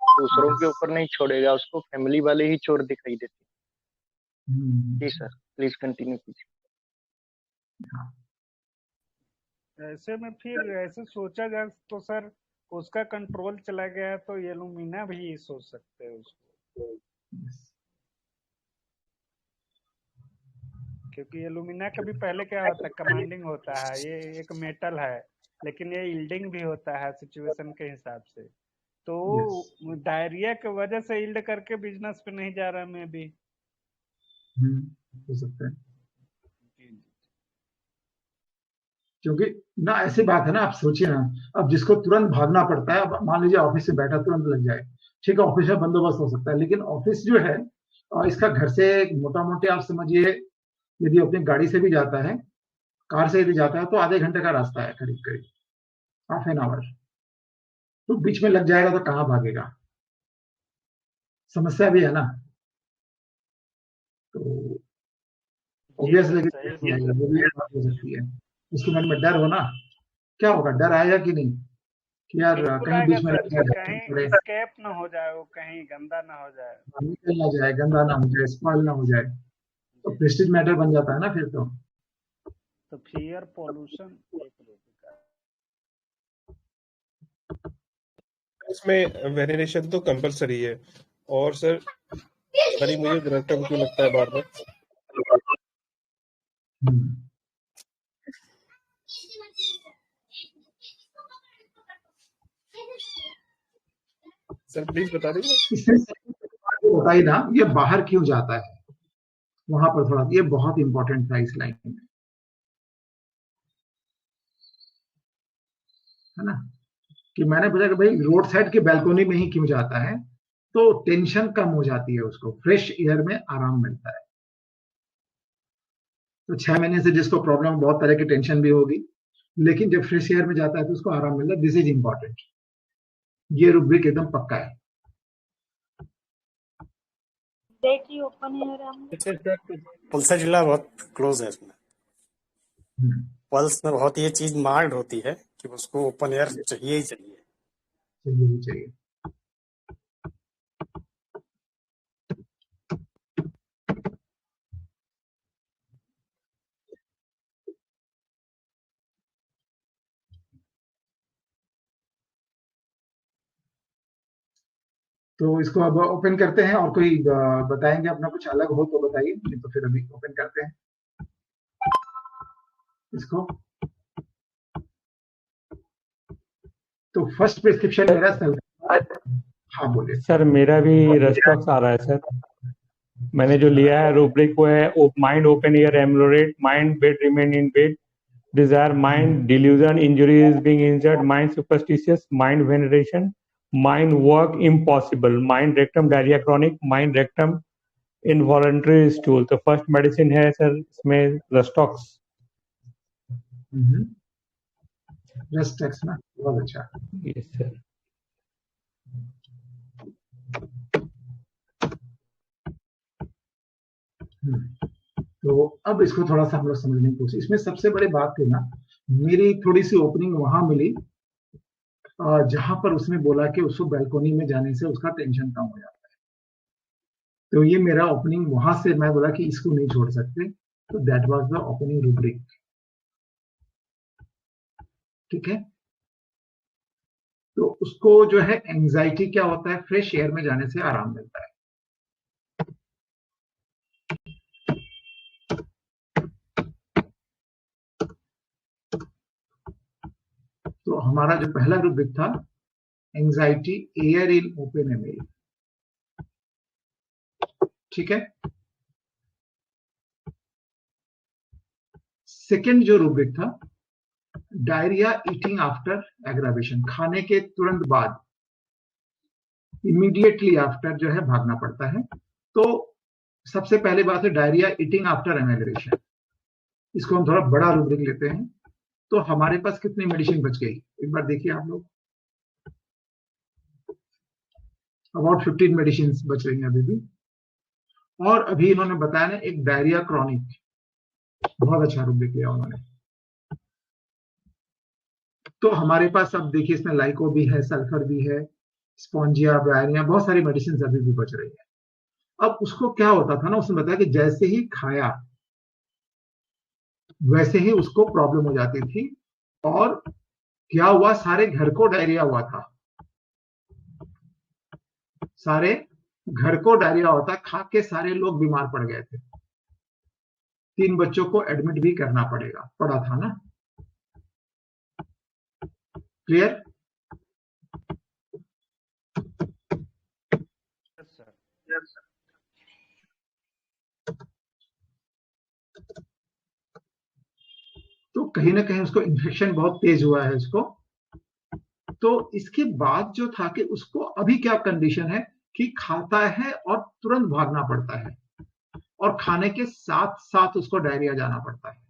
दूसरों के ऊपर नहीं छोड़ेगा, उसको फैमिली वाले ही चोर दिखाई देते। जी सर, प्लीज कंटिन्यू कीजिए। ऐसे में फिर ऐसे सोचा जाए तो सर उसका कंट्रोल चला गया तो एलुमिना भी सोच सकते हैं उसको, क्योंकि एलुमिना का भी पहले क्या होता है, कमांडिंग होता है, ये एक मेटल है लेकिन ये यील्डिंग भी होता है सिचुएशन के हिसाब से, तो डायरिया की वजह से यील्ड करके बिजनेस पे नहीं जा रहा मैं भी। हो सकता है, क्योंकि ना ऐसी बात है ना, आप सोचिए ना, अब जिसको तुरंत भागना पड़ता है, अब मान लीजिए ऑफिस से बैठा तुरंत लग जाए, ठीक है ऑफिस में बंदोबस्त हो सकता है, लेकिन ऑफिस जो है इसका घर से मोटा मोटी आप समझिए, यदि अपनी गाड़ी से भी जाता है, कार से यदि जाता है तो आधे घंटे का रास्ता है, करीब करीब हाफ एन आवर, तो बीच में लग जाएगा तो कहाँ भागेगा, समस्या भी है ना। तो ऑब्वियसली वो भी बात हो सकती है, उसके मन में डर हो ना, क्या होगा, डर आएगा कि नहीं कि यार कहीं बीच में लग जाए, कहीं स्केप ना हो जाए, वो कहीं गंदा ना हो जाए, निकल ना जाए, गंदा ना हो जाए, स्पॉइल ना हो जाए, तो प्रेस्टीज मैटर बन जाता है ना फिर तो फियर पोल्यूशन एक इसमें वेरिएशन तो कंपलसरी है। और सर सरी मुझे रैंडम क्यों लगता है बार बार? सर प्लीज बता दीजिए। बताइए ना, ये बाहर क्यों जाता है, वहां पर थोड़ा, ये बहुत इंपॉर्टेंट था इस लाइन में, है ना, कि मैंने पूछा कि भाई रोड साइड की बैल्कोनी में ही क्यों जाता है, तो टेंशन कम हो जाती है, उसको फ्रेश एयर में आराम मिलता है। तो 6 महीने से जिसको प्रॉब्लम, बहुत तरह की टेंशन भी होगी, लेकिन जब फ्रेश एयर में जाता है तो उसको आराम मिलता है। दिस इज इंपॉर्टेंट, ये रूब्रिक एकदम पक्का है। पल्स जिला बहुत क्लोज है इसमें, पल्स में बहुत ये चीज मार्क्ड होती है कि उसको ओपन एयर चाहिए ही चाहिए। तो इसको अब ओपन करते हैं, और कोई बताएंगे अपना कुछ अलग हो तो बताइए, नहीं तो फिर अभी ओपन करते हैं इसको। तो फर्स्ट प्रिस्क्रिप्शन मेरा हाँ बोलिए सर। मेरा भी रेस्पॉन्स आ रहा है सर। मैंने जो लिया है रूब्रिक वो है mind open air ameliorate, mind bed remain in bed, desire mind delusion, injury is being injured, mind superstitious, mind veneration, mind work impossible, mind rectum diarrhoea chronic, mind rectum involuntary stool. तो first medicine है sir इसमें rhus tox. Rhus tox ना, बहुत अच्छा। Yes sir. तो अब इसको थोड़ा सा हम लोग समझने की कोशिश, इसमें सबसे बड़ी बात थी ना, मेरी थोड़ी सी ओपनिंग वहां मिली जहां पर उसने बोला कि उसको बैल्कोनी में जाने से उसका टेंशन कम हो जाता है। तो ये मेरा ओपनिंग वहां से, मैं बोला कि इसको नहीं छोड़ सकते, तो that was the opening rubric. ठीक है, तो उसको जो है एंजाइटी क्या होता है, फ्रेश एयर में जाने से आराम मिलता है। तो हमारा जो पहला रूब्रिक था, anxiety air in open air, ठीक है। सेकंड जो रूब्रिक था, डायरिया ईटिंग आफ्टर एग्रावेशन, खाने के तुरंत बाद, इमीडिएटली आफ्टर जो है भागना पड़ता है। तो सबसे पहले बात है डायरिया ईटिंग आफ्टर एग्रावेशन, इसको हम थोड़ा बड़ा रूब्रिक लेते हैं। तो हमारे पास कितनी मेडिसिन बच गई, एक बार देखिए आप लोग, अबाउट 15 मेडिसिन बच रही हैं अभी भी। और अभी इन्होंने बताया ना एक डायरिया क्रॉनिक, बहुत अच्छा रूब्रिक लिया उन्होंने। तो हमारे पास अब देखिए इसमें लाइको भी है, सल्फर भी है, स्पॉन्जिया, ब्रायनिया, बहुत सारी मेडिसिन अभी भी बच रही है। अब उसको क्या होता था ना, उसने बताया कि जैसे ही खाया वैसे ही उसको प्रॉब्लम हो जाती थी, और क्या हुआ, सारे घर को डायरिया हुआ था, सारे घर को डायरिया होता, खा के सारे लोग बीमार पड़ गए थे। 3 बच्चों को एडमिट भी करना पड़ा था ना। क्लियर? तो कहीं ना कहीं उसको इन्फेक्शन बहुत तेज हुआ है इसको। तो इसके बाद जो था कि उसको अभी क्या कंडीशन है कि खाता है और तुरंत भागना पड़ता है, और खाने के साथ साथ उसको डायरिया जाना पड़ता है।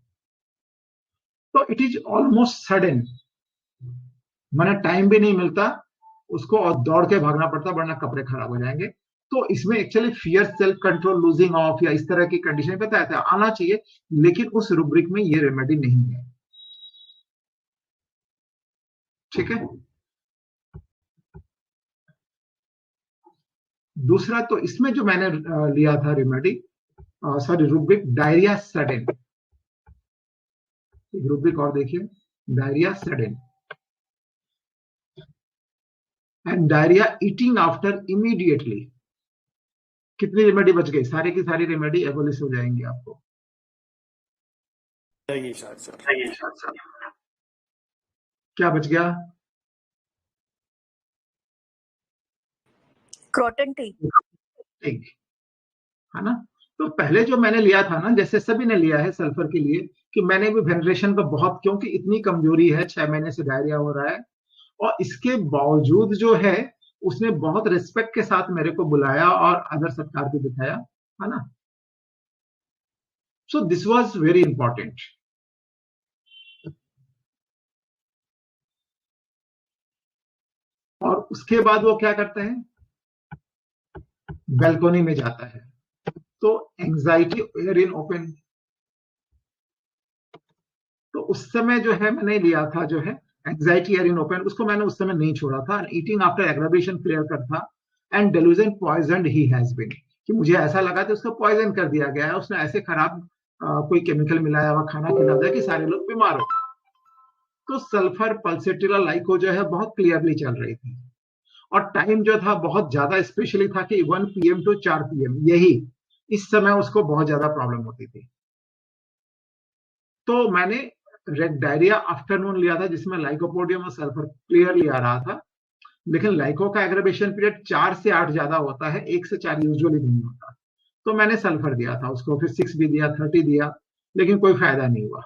तो इट इज ऑलमोस्ट सडन, मैंने टाइम भी नहीं मिलता उसको, और दौड़ के भागना पड़ता वरना कपड़े खराब हो जाएंगे। तो इसमें actually fear, self control, losing of या इस तरह की कंडीशन बताया था, आना चाहिए, लेकिन उस रूब्रिक में ये रेमेडी नहीं है। ठीक है। दूसरा, तो इसमें जो मैंने लिया था remedy, sorry rubric, diarrhoea sudden, rubric और देखिए, diarrhoea sudden and diarrhoea eating after immediately. कितनी रेमेडी बच गई? सारी की सारी रेमेडी एबोलिश हो जाएंगी आपको। क्या बच गया? क्रॉटन टी, है ना। तो पहले जो मैंने लिया था ना, जैसे सभी ने लिया है सल्फर के लिए, कि मैंने भी वेनरेशन का बहुत, क्योंकि इतनी कमजोरी है, 6 महीने से डायरिया हो रहा है, और इसके बावजूद जो है उसने बहुत रिस्पेक्ट के साथ मेरे को बुलाया और आदर सत्कार भी दिखाया, है ना। सो दिस वाज वेरी इंपॉर्टेंट। और उसके बाद वो क्या करता है, बैल्कोनी में जाता है। तो एंजाइटी एयर इन ओपन, तो उस समय जो है मैंने लिया था जो है एंजाइटी एयर इन ओपन, उसको मैंने उस समय नहीं छोड़ा था। ईटिंग आफ्टर एग्रावेशन क्लियर कर था, and delusion poison he has been, कि मुझे ऐसा लगा कि उसको पॉइजन कर दिया गया है, उसने ऐसे खराब कोई केमिकल मिलाया हुआ खाना खिला दिया कि सारे लोग बीमार हो। तो सल्फर, पल्सेटिला, लाइको जो है बहुत क्लियरली चल रही थी, और टाइम जो था बहुत ज्यादा स्पेशली था कि 1 PM to 4 PM, यही इस समय उसको बहुत ज्यादा प्रॉब्लम होती थी। तो मैंने डायरिया आफ्टरनून लिया था, जिसमें लाइकोपोडियम और सल्फर क्लियरली आ रहा था, लेकिन लाइको का एग्रावेशन पीरियड 4 से 8 ज्यादा होता है, 1 से 4 यूजुअली नहीं होता। तो मैंने सल्फर दिया था उसको, फिर 6 भी दिया, 30 दिया, लेकिन कोई फायदा नहीं हुआ।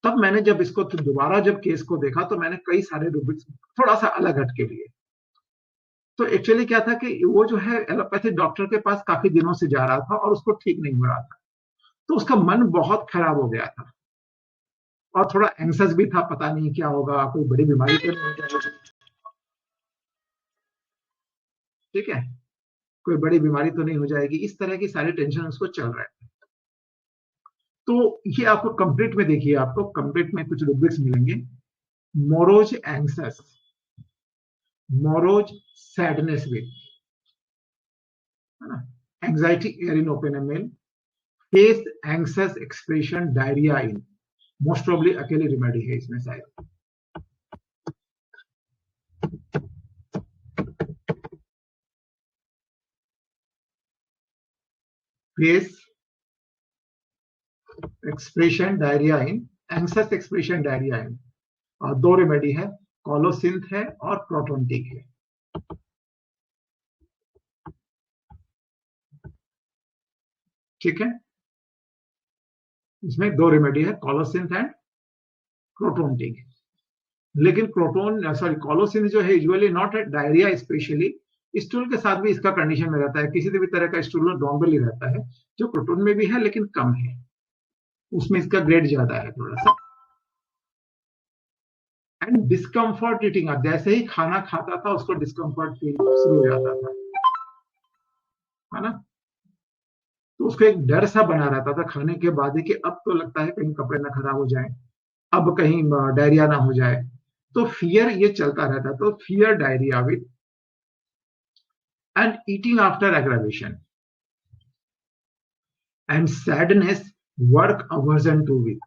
तब मैंने जब इसको दोबारा जब केस को देखा, तो मैंने कई सारे रूब्रिक्स थोड़ा सा अलग हटके लिए। तो एक्चुअली क्या था कि वो जो है एलोपैथी डॉक्टर के पास काफी दिनों से जा रहा था और उसको ठीक नहीं हो रहा था, तो उसका मन बहुत खराब हो गया था, और थोड़ा एंग्जियस भी था, पता नहीं क्या होगा, कोई बड़ी बीमारी तो नहीं, ठीक है, कोई बड़ी बीमारी तो नहीं हो जाएगी, इस तरह की सारी टेंशन उसको चल रहा है। तो ये आपको कंप्लीट में देखिए, आपको कंप्लीट में कुछ रूब्रिक्स मिलेंगे। Morose anxious, morose sadness with, है ना, anxiety air in open ML, face anxious expression diarrhoea in, most probably अकेली रेमेडी है इसमें शायद। Face expression diarrhoea in, anxious expression diarrhoea in, और 2 रेमेडी है, कॉलोसिंथ है और क्रोटोनटिक है। ठीक है, इसमें 2 रेमेडी है, कॉलोसिंथ एंड क्रोटोनटिक। लेकिन कॉलोसिंथ जो है usually not diarrhoea, specially stool के साथ भी इसका कंडीशन में रहता है, किसी भी तरह का स्टूल नॉर्मली रहता है, जो क्रोटोन में भी है लेकिन कम है, उसमें इसका ग्रेड ज्यादा है थोड़ा सा। एंड डिस्कम्फर्ट ईटिंग, जैसे ही खाना खाता था उसको डिस्कम्फर्ट फील शुरू हो जाता था, है ना। तो उसको एक डर सा बना रहता था खाने के बाद ही कि अब तो लगता है कहीं कपड़े ना खराब हो जाए, अब कहीं डायरिया ना हो जाए, तो फियर ये चलता रहता, तो fear diarrhoea with and eating after aggravation and sadness work aversion to with.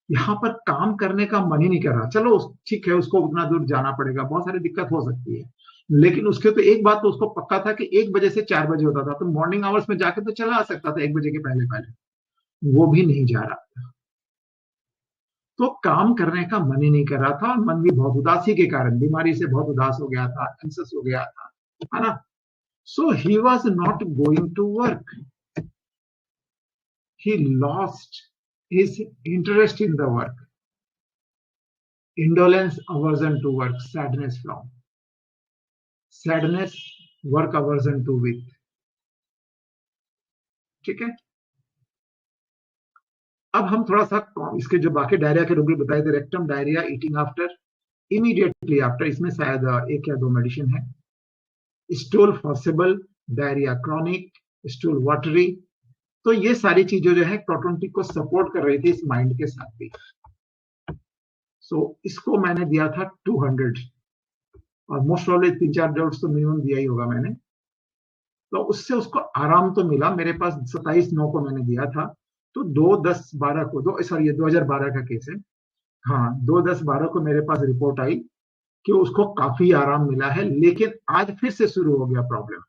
यहाँ पर काम करने का मन ही नहीं कर रहा। चलो ठीक है, उसको उतना दूर जाना पड़ेगा, बहुत सारी दिक्कत हो सकती है, लेकिन उसके तो एक बात तो उसको पक्का था कि 1 बजे से 4 बजे होता था, तो मॉर्निंग आवर्स में जाके तो चला आ सकता था 1 बजे के पहले पहले, वो भी नहीं जा रहा था। तो काम करने का मन ही नहीं कर रहा था, और मन भी बहुत उदासी के कारण, बीमारी से बहुत उदास हो गया था, एंग्जियस हो गया था, है ना। So he was not going to work, he lost his interest in the work, indolence, aversion to work, sadness from, sadness, work aversion to with। ठीक है, अब हम थोड़ा सा इसके जो बाकी डायरिया के रूप बताए थे, rectum diarrhoea, eating after, immediately after, इसमें शायद 1 या 2 मेडिसिन है। Stool forcible diarrhoea chronic, stool watery, तो ये सारी चीजें जो है प्रोटोनटिक को सपोर्ट कर रही थी इस माइंड के साथ भी। सो इसको मैंने दिया था 200, और मोस्ट ऑफ 3-4 डोज तो मिनिमम दिया ही होगा मैंने। तो उससे उसको आराम तो मिला। मेरे पास 27/9 को मैंने दिया था, तो 2/10/12 को, सॉरी ये 2012 का केस है, हाँ 2/10/12 को मेरे पास रिपोर्ट आई कि उसको काफी आराम मिला है, लेकिन आज फिर से शुरू हो गया प्रॉब्लम।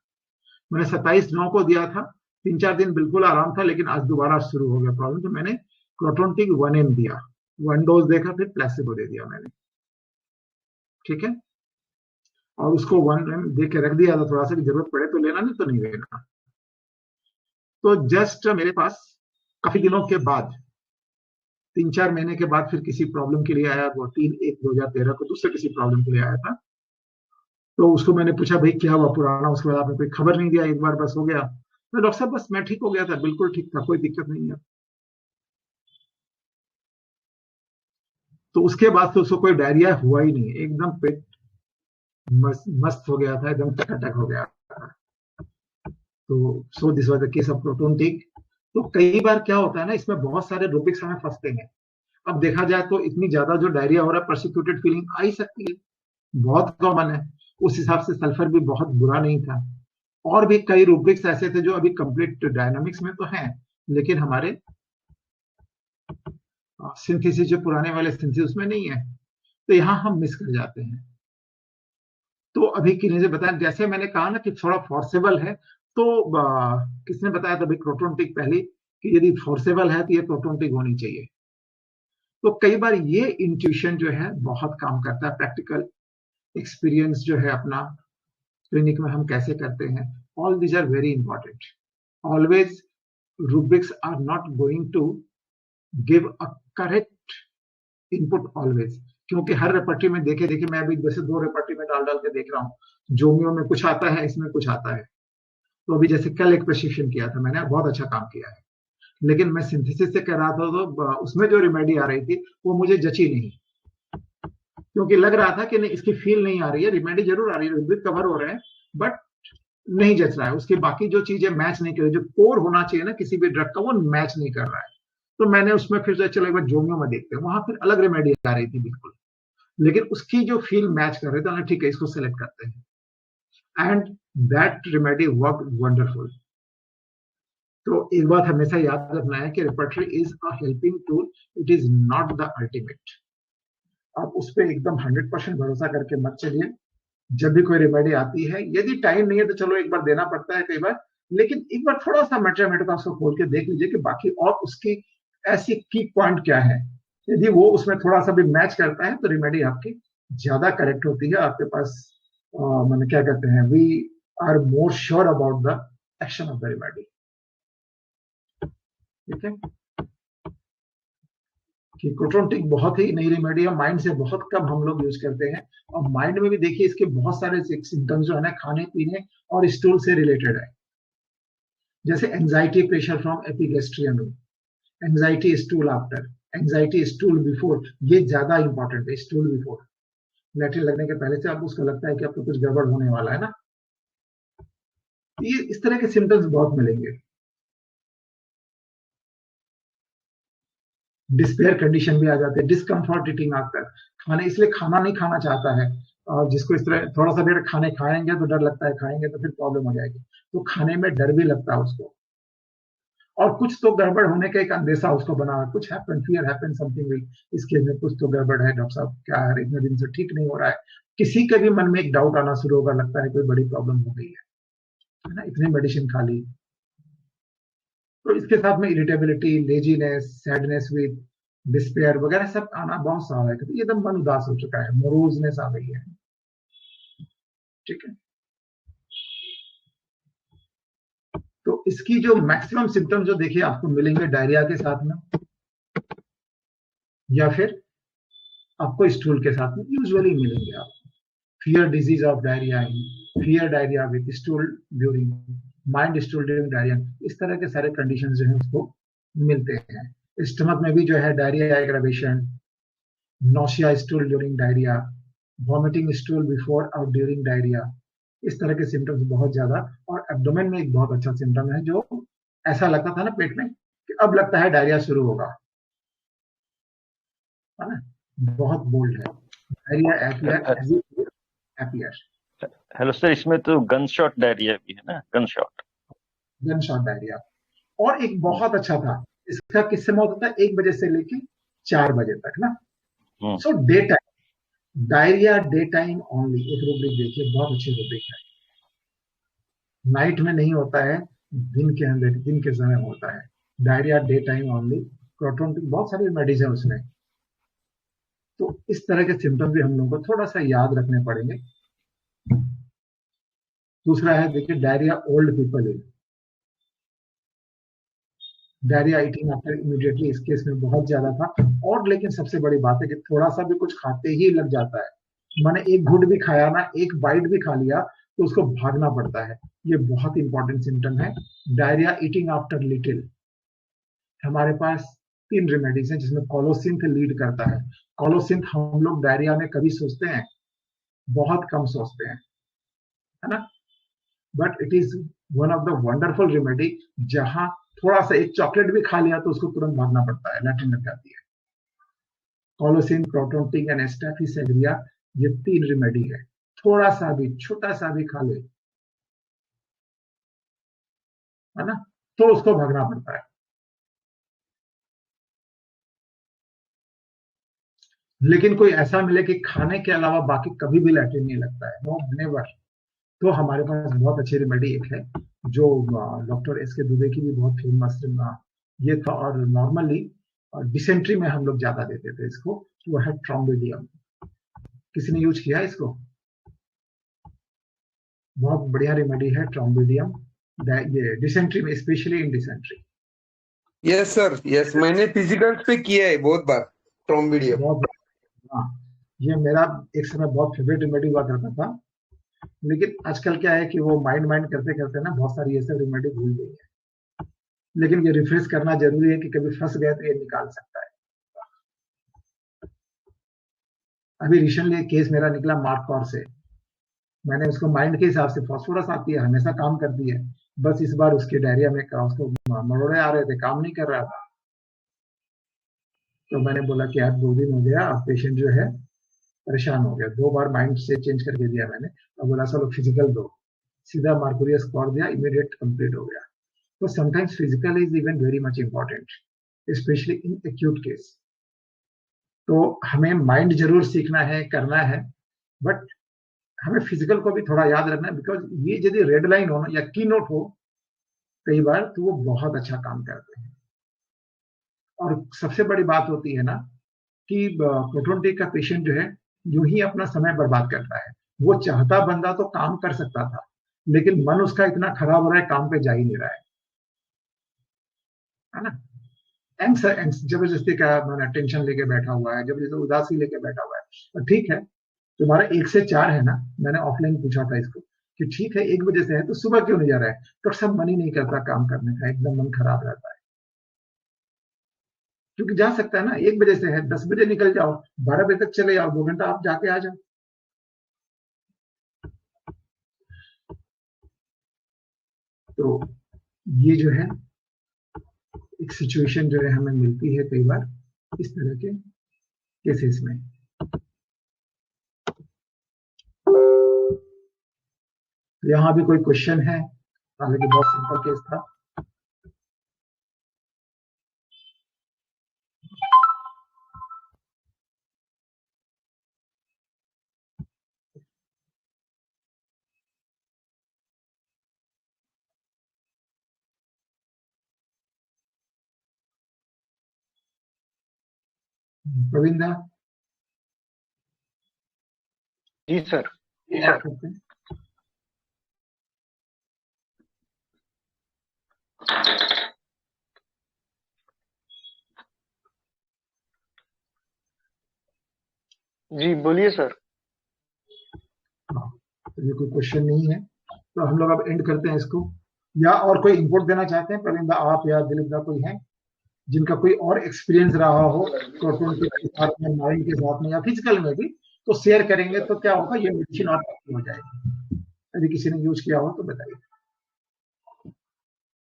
मैंने 27/9 को दिया था, 3-4 दिन बिल्कुल आराम था, लेकिन आज दोबारा शुरू हो गया प्रॉब्लम। तो मैंने क्रोटोनटिक 1 mg दिया, 1 डोज देखा, फिर प्लेसिबो दे दिया मैंने, ठीक है, और उसको 1 mg दे के रख दिया था, थोड़ा सा जरूरत पड़े तो लेना, नहीं तो नहीं लेना। तो जस्ट मेरे पास काफी दिनों के बाद, 3-4 महीने के बाद फिर किसी प्रॉब्लम के लिए आया, वो 3/1/2013 को दूसरे किसी प्रॉब्लम के लिए आया था। तो उसको मैंने पूछा भाई क्या हुआ पुराना, उसके बाद आपने कोई खबर नहीं दिया, एक बार बस हो गया। तो डॉक्टर साहब बस मैं ठीक हो गया था, बिल्कुल ठीक था, कोई दिक्कत नहीं है। तो उसके बाद तो उसको कोई डायरिया हुआ ही नहीं, एकदम पेट मस्त हो गया था, एकदम टकाटक हो गया था। तो so this was the case of प्रोटोनटिक। तो कई बार क्या होता है ना, इसमें बहुत सारे रूब्रिक्स हमें फंसते हैं। अब देखा जाए तो इतनी ज्यादा जो डायरिया हो रहा है, परसिक्यूटेड फीलिंग आ ही सकती है, बहुत कॉमन है। उस हिसाब से सल्फर भी बहुत बुरा नहीं था। और भी कई रूब्रिक्स ऐसे थे जो अभी कंप्लीट डायनामिक्स में तो हैं, लेकिन हमारे सिंथेसिस जो पुराने वाले सिंथेसिस उसमें नहीं है, तो यहाँ हम मिस कर जाते हैं। तो अभी किन्हीं से बताया, जैसे मैंने कहा ना कि थोड़ा फोर्सेबल है, तो किसने बताया था भाई प्रोटोनटिक पहले, कि यदि फोर्सेबल है तो ये प्रोटोनटिक होनी चाहिए। तो कई बार ये इंट्यूशन जो है बहुत काम करता है। प्रैक्टिकल एक्सपीरियंस जो है अपना क्लिनिक में हम कैसे करते हैं, all these are very important. Always rubrics are not going to give a correct input always, क्योंकि हर रेपर्टरी में देखे देखे मैं अभी जैसे 2 रेपर्टरी में डाल डाल के देख रहा हूँ, जोमियो में कुछ आता है, इसमें कुछ आता है। तो अभी जैसे कल एक प्रशिक्षण किया था मैंने, बहुत अच्छा काम किया है, लेकिन मैं सिंथेसिस से कर रहा था, तो उसमें जो रेमेडी आ रही थी वो मुझे जची नहीं, क्योंकि लग रहा था कि नहीं इसकी फील नहीं आ रही है, रेमेडी जरूर आ रही है, रूब्रिक कवर हो रहे हैं, बट नहीं जच रहा है, उसकी बाकी जो चीजें मैच नहीं कर रही, जो कोर होना चाहिए ना किसी भी ड्रग का, वो मैच नहीं कर रहा है। तो मैंने उसमें फिर से चलो एक बार जोमियो में देखते हैं, वहां फिर अलग रेमेडी आ रही थी बिल्कुल, लेकिन उसकी जो फील मैच कर रहे थे, ठीक है इसको सेलेक्ट करते हैं, and that remedy work wonderful. तो एक बात हमेशा याद रखना है कि repertory is a helping tool, it is not the ultimate. आप उस पर एकदम 100% भरोसा करके मत चलिए। जब भी कोई रेमेडी आती है, यदि टाइम नहीं है तो चलो एक बार देना पड़ता है कई बार, लेकिन एक बार थोड़ा सा मेट्रा उसको खोल के देख लीजिए कि बाकी और उसकी ऐसी की पॉइंट क्या है। यदि वो उसमें थोड़ा सा भी मैच करता है तो रेमेडी आपकी ज्यादा करेक्ट होती है। आपके पास मैंने क्या कहते हैं, we are more sure about the action of the remedy. ठीक है कि प्रोटोनटिक बहुत ही नई रेमेडी है, माइंड से बहुत कम हम लोग यूज करते हैं, और माइंड में भी देखिए इसके बहुत सारे सिम्टम्स जो है ना खाने पीने और स्टूल से रिलेटेड है, जैसे anxiety pressure from epigastrium, anxiety stool after, anxiety stool before, ये ज्यादा इंपॉर्टेंट है। स्टूल बिफोर, लैट्रिन लगने के पहले से आपको उसको लगता है कि आपको कुछ गड़बड़ होने वाला है ना, ये इस तरह के सिम्टम्स बहुत मिलेंगे। डिस्पेयर कंडीशन भी आ जाती है, डिस्कम्फर्ट ईटिंग आता है, खाने इसलिए खाना नहीं खाना चाहता है, और जिसको इस तरह थोड़ा सा भी खाने खाएंगे तो डर लगता है, खाएंगे तो फिर प्रॉब्लम हो जाएगी, तो खाने में डर भी लगता है उसको, और कुछ तो गड़बड़ होने का एक अंदेशा उसको बना है, कुछ happen, fear happen, something will, इसके में कुछ तो गड़बड़ है डॉक्टर साहब, क्या है, इतने दिन से ठीक नहीं हो रहा है, किसी के भी मन में एक डाउट आना शुरू होगा, लगता है कोई बड़ी प्रॉब्लम हो गई है ना, इतनी मेडिसिन खा ली। तो इसके साथ में irritability, laziness, sadness with despair वगैरह सब आना बहुत स्वाभाविक है, तो एकदम मन उदास हो चुका है, मोरोजनेस आ गई है, ठीक है। तो इसकी जो मैक्सिमम सिम्टम्स जो देखिए आपको मिलेंगे डायरिया के साथ में, या फिर आपको स्टूल के साथ में यूजुअली मिलेंगे आपको, fear disease of diarrhoea, fear diarrhoea with stool during, mind stool during diarrhoea, इस तरह के सारे कंडीशंस जो है उसको मिलते हैं। स्टमक में भी जो है diarrhoea aggravation, nausea stool during diarrhoea, vomiting stool before और ड्यूरिंग डायरिया, इस तरह के सिम्टम्स बहुत ज्यादा। और एब्डोमेन में एक बहुत अच्छा सिम्टम है, जो ऐसा लगता था ना पेट में कि अब लगता है डायरिया शुरू होगा, है ना, बहुत बोल्ड है डायरिया एपियर। हेलो सर, इसमें तो गन शॉट डायरिया भी है ना, गन शॉट डायरिया। और एक बहुत अच्छा था, इसका किस समय होता था, 1 बजे से लेके 4 बजे तक ना, so day time diarrhoea, day time only, एक रूब्रिक देखिए, बहुत अच्छी रूब्रिक है, नाइट में नहीं होता है, दिन के अंदर, दिन के समय होता है, diarrhoea day time only, proton, बहुत सारी मेडिसिन है उसमें। तो इस तरह के सिम्टम भी हम लोगों को थोड़ा सा याद रखने पड़ेंगे। दूसरा है देखिए डायरिया ओल्ड पीपल है, डायरिया ईटिंग आफ्टर इमीडिएटली, इस केस में बहुत ज्यादा था। और लेकिन सबसे बड़ी बात है कि थोड़ा सा भी कुछ खाते ही लग जाता है, मैंने एक घुट भी खाया ना, एक बाइट भी खा लिया तो उसको भागना पड़ता है, ये बहुत इंपॉर्टेंट सिम्टम है। डायरिया ईटिंग आफ्टर लिटिल, हमारे पास 3 रेमेडीज हैं जिसमें कोलोसिंथ लीड करता है। कोलोसिंथ हम लोग डायरिया में कभी सोचते हैं, बहुत कम सोचते हैं, है ना, but it is one of the wonderful remedy, जहां थोड़ा सा एक चॉकलेट भी खा लिया तो उसको तुरंत भागना पड़ता है, लैट्रिन लग जाती है। कोलोसिन, प्रोटोनटिक एंड स्टैफिसेग्रिया, ये 3 रेमेडी है, थोड़ा सा भी, छोटा सा भी खा ले, है ना, तो उसको भागना पड़ता है। लेकिन कोई ऐसा मिले कि खाने के अलावा बाकी कभी भी लैट्रिन नहीं लगता है, नो नेवर, तो हमारे पास बहुत अच्छी रेमेडी एक है, जो डॉक्टर एस के दुबे की भी बहुत फेमस ये था, और नॉर्मली डिसेंट्री में हम लोग ज्यादा देते थे इसको, वो है ट्रॉम्बिडियम। किसी ने यूज किया इसको? बहुत बढ़िया रेमेडी है ट्रॉम्बिडियम, ये डिसेंट्री में, specially in dysentery. Yes sir, yes, मैंने फिजिकल्स पे किया है बहुत बार ट्रॉम्बिडियम। हाँ, ये मेरा एक समय बहुत फेवरेट रेमेडी हुआ करता था, लेकिन आजकल क्या है कि वो माइंड करते करते ना बहुत सारी ये सब रेमेडी भूल गई है, लेकिन ये रिफ्रेश करना जरूरी है कि कभी फंस गए तो ये निकाल सकता है। अभी रिसेंटली एक केस मेरा निकला मार्क कौर से, मैंने उसको माइंड के हिसाब से, फास्फोरस आती है, हमेशा काम करती है, बस इस बार उसके डायरिया में उसको मरोड़े आ रहे थे, काम नहीं कर रहा था, तो मैंने बोला कि यार 2 दिन हो गया, अब पेशेंट जो है परेशान हो गया, 2 बार माइंड से चेंज करके दिया मैंने, अब बोला चलो फिजिकल दो, सीधा मार्कुरियस स्कोर दिया, इमीडिएट कंप्लीट हो गया। तो sometimes physical is even very much important, specially in acute case. तो हमें माइंड जरूर सीखना है, करना है, बट हमें फिजिकल को भी थोड़ा याद रखना है, बिकॉज ये यदि रेड लाइन हो या की नोट हो कई बार, तो वो बहुत अच्छा काम करते हैं। और सबसे बड़ी बात होती है ना कि प्रोटोन का पेशेंट जो है यूं ही अपना समय बर्बाद करता है, वो चाहता बंदा तो काम कर सकता था, लेकिन मन उसका इतना खराब हो रहा है, काम पे जा ही नहीं रहा है ना, जबरदस्ती का मैंने टेंशन लेके बैठा हुआ है, जबरदस्ती उदासी लेके बैठा हुआ है। तो ठीक है, तुम्हारा 1 से 4 है ना, मैंने ऑफलाइन पूछा था इसको कि ठीक है 1 बजे से है तो सुबह क्यों नहीं जा रहा है, तो सब मन ही नहीं करता काम करने का, एकदम मन खराब रहता है। क्योंकि जा सकता है ना, 1 बजे से है, 10 बजे निकल जाओ, 12 बजे तक चले जाओ, 2 घंटा आप जाके आ जाओ। तो ये जो है एक सिचुएशन जो है हमें मिलती है कई बार, इस तरह के केसेस में। यहाँ भी कोई क्वेश्चन है? हालांकि बहुत सिंपल केस था। प्रवीण दा? जी सर। जी बोलिए सर। ये कोई क्वेश्चन नहीं है तो हम लोग अब एंड करते हैं इसको। या और कोई इनपुट देना चाहते हैं प्रवीण दा, आप या दिलीप दा, कोई है जिनका कोई और एक्सपीरियंस रहा हो प्रोटोन के साथ में, माइंड के साथ में या फिजिकल में भी, तो शेयर करेंगे तो क्या होगा, ये मेडिसिन और हो जाएगी। यदि किसी ने यूज किया हो तो बताइए,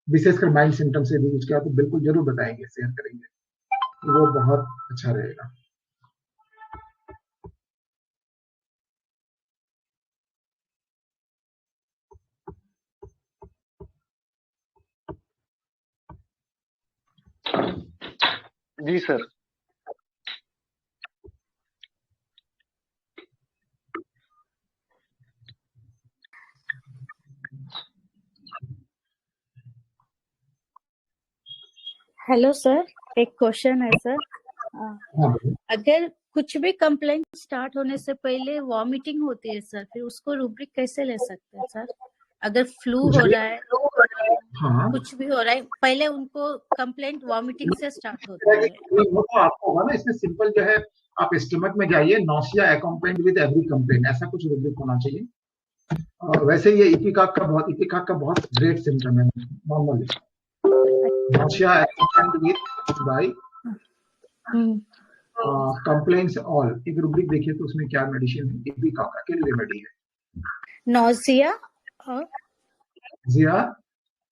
विशेषकर माइल्ड सिम्टम से भी यूज किया तो बिल्कुल जरूर बताएंगे, शेयर करेंगे, वो बहुत अच्छा रहेगा। जी सर। हेलो सर, एक क्वेश्चन है सर। अगर कुछ भी कंप्लेंट स्टार्ट होने से पहले वॉमिटिंग होती है सर, फिर उसको रूब्रिक कैसे ले सकते हैं सर? अगर फ्लू हो रहा है, कुछ भी हो रहा है, पहले उनको कंप्लेंट वॉमिटिंग से स्टार्ट होती है। वो तो आपको होगा ना, इसमें सिंपल जो है, आप स्टमक में जाइए, nausea accompanied with every complaint, ऐसा कुछ रूब्रिक होना चाहिए। और वैसे ये इपिकाक का बहुत ग्रेट सिम्टम है normally, nausea accompanied with by complaints all. एक रूब्रिक देखिए तो उसमें क्या मेडिसिन है, इपिकाक के रेमेडी है। Nausea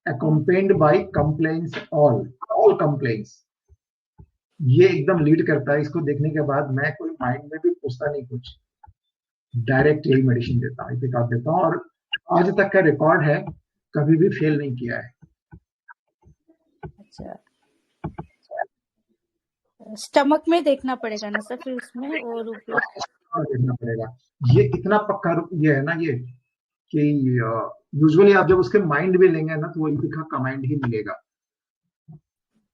accompanied by complaints, all complaints, ये एकदम लीड करता है। इसको देखने के बाद मैं कोई माइंड में भी पूछता नहीं कुछ, डायरेक्ट यही मेडिसिन देता हूँ, इपिकाक देता हूँ, और आज तक का रिकॉर्ड है, कभी भी फेल नहीं किया है। अच्छा, स्टमक में देखना पड़ेगा ना सर फिर उसमें, और देखना पड़ेगा। ये इतना पक्का ये है ना ये कि यूजुअली आप जब उसके माइंड में लेंगे ना तो वो इपिकाक का माइंड ही मिलेगा।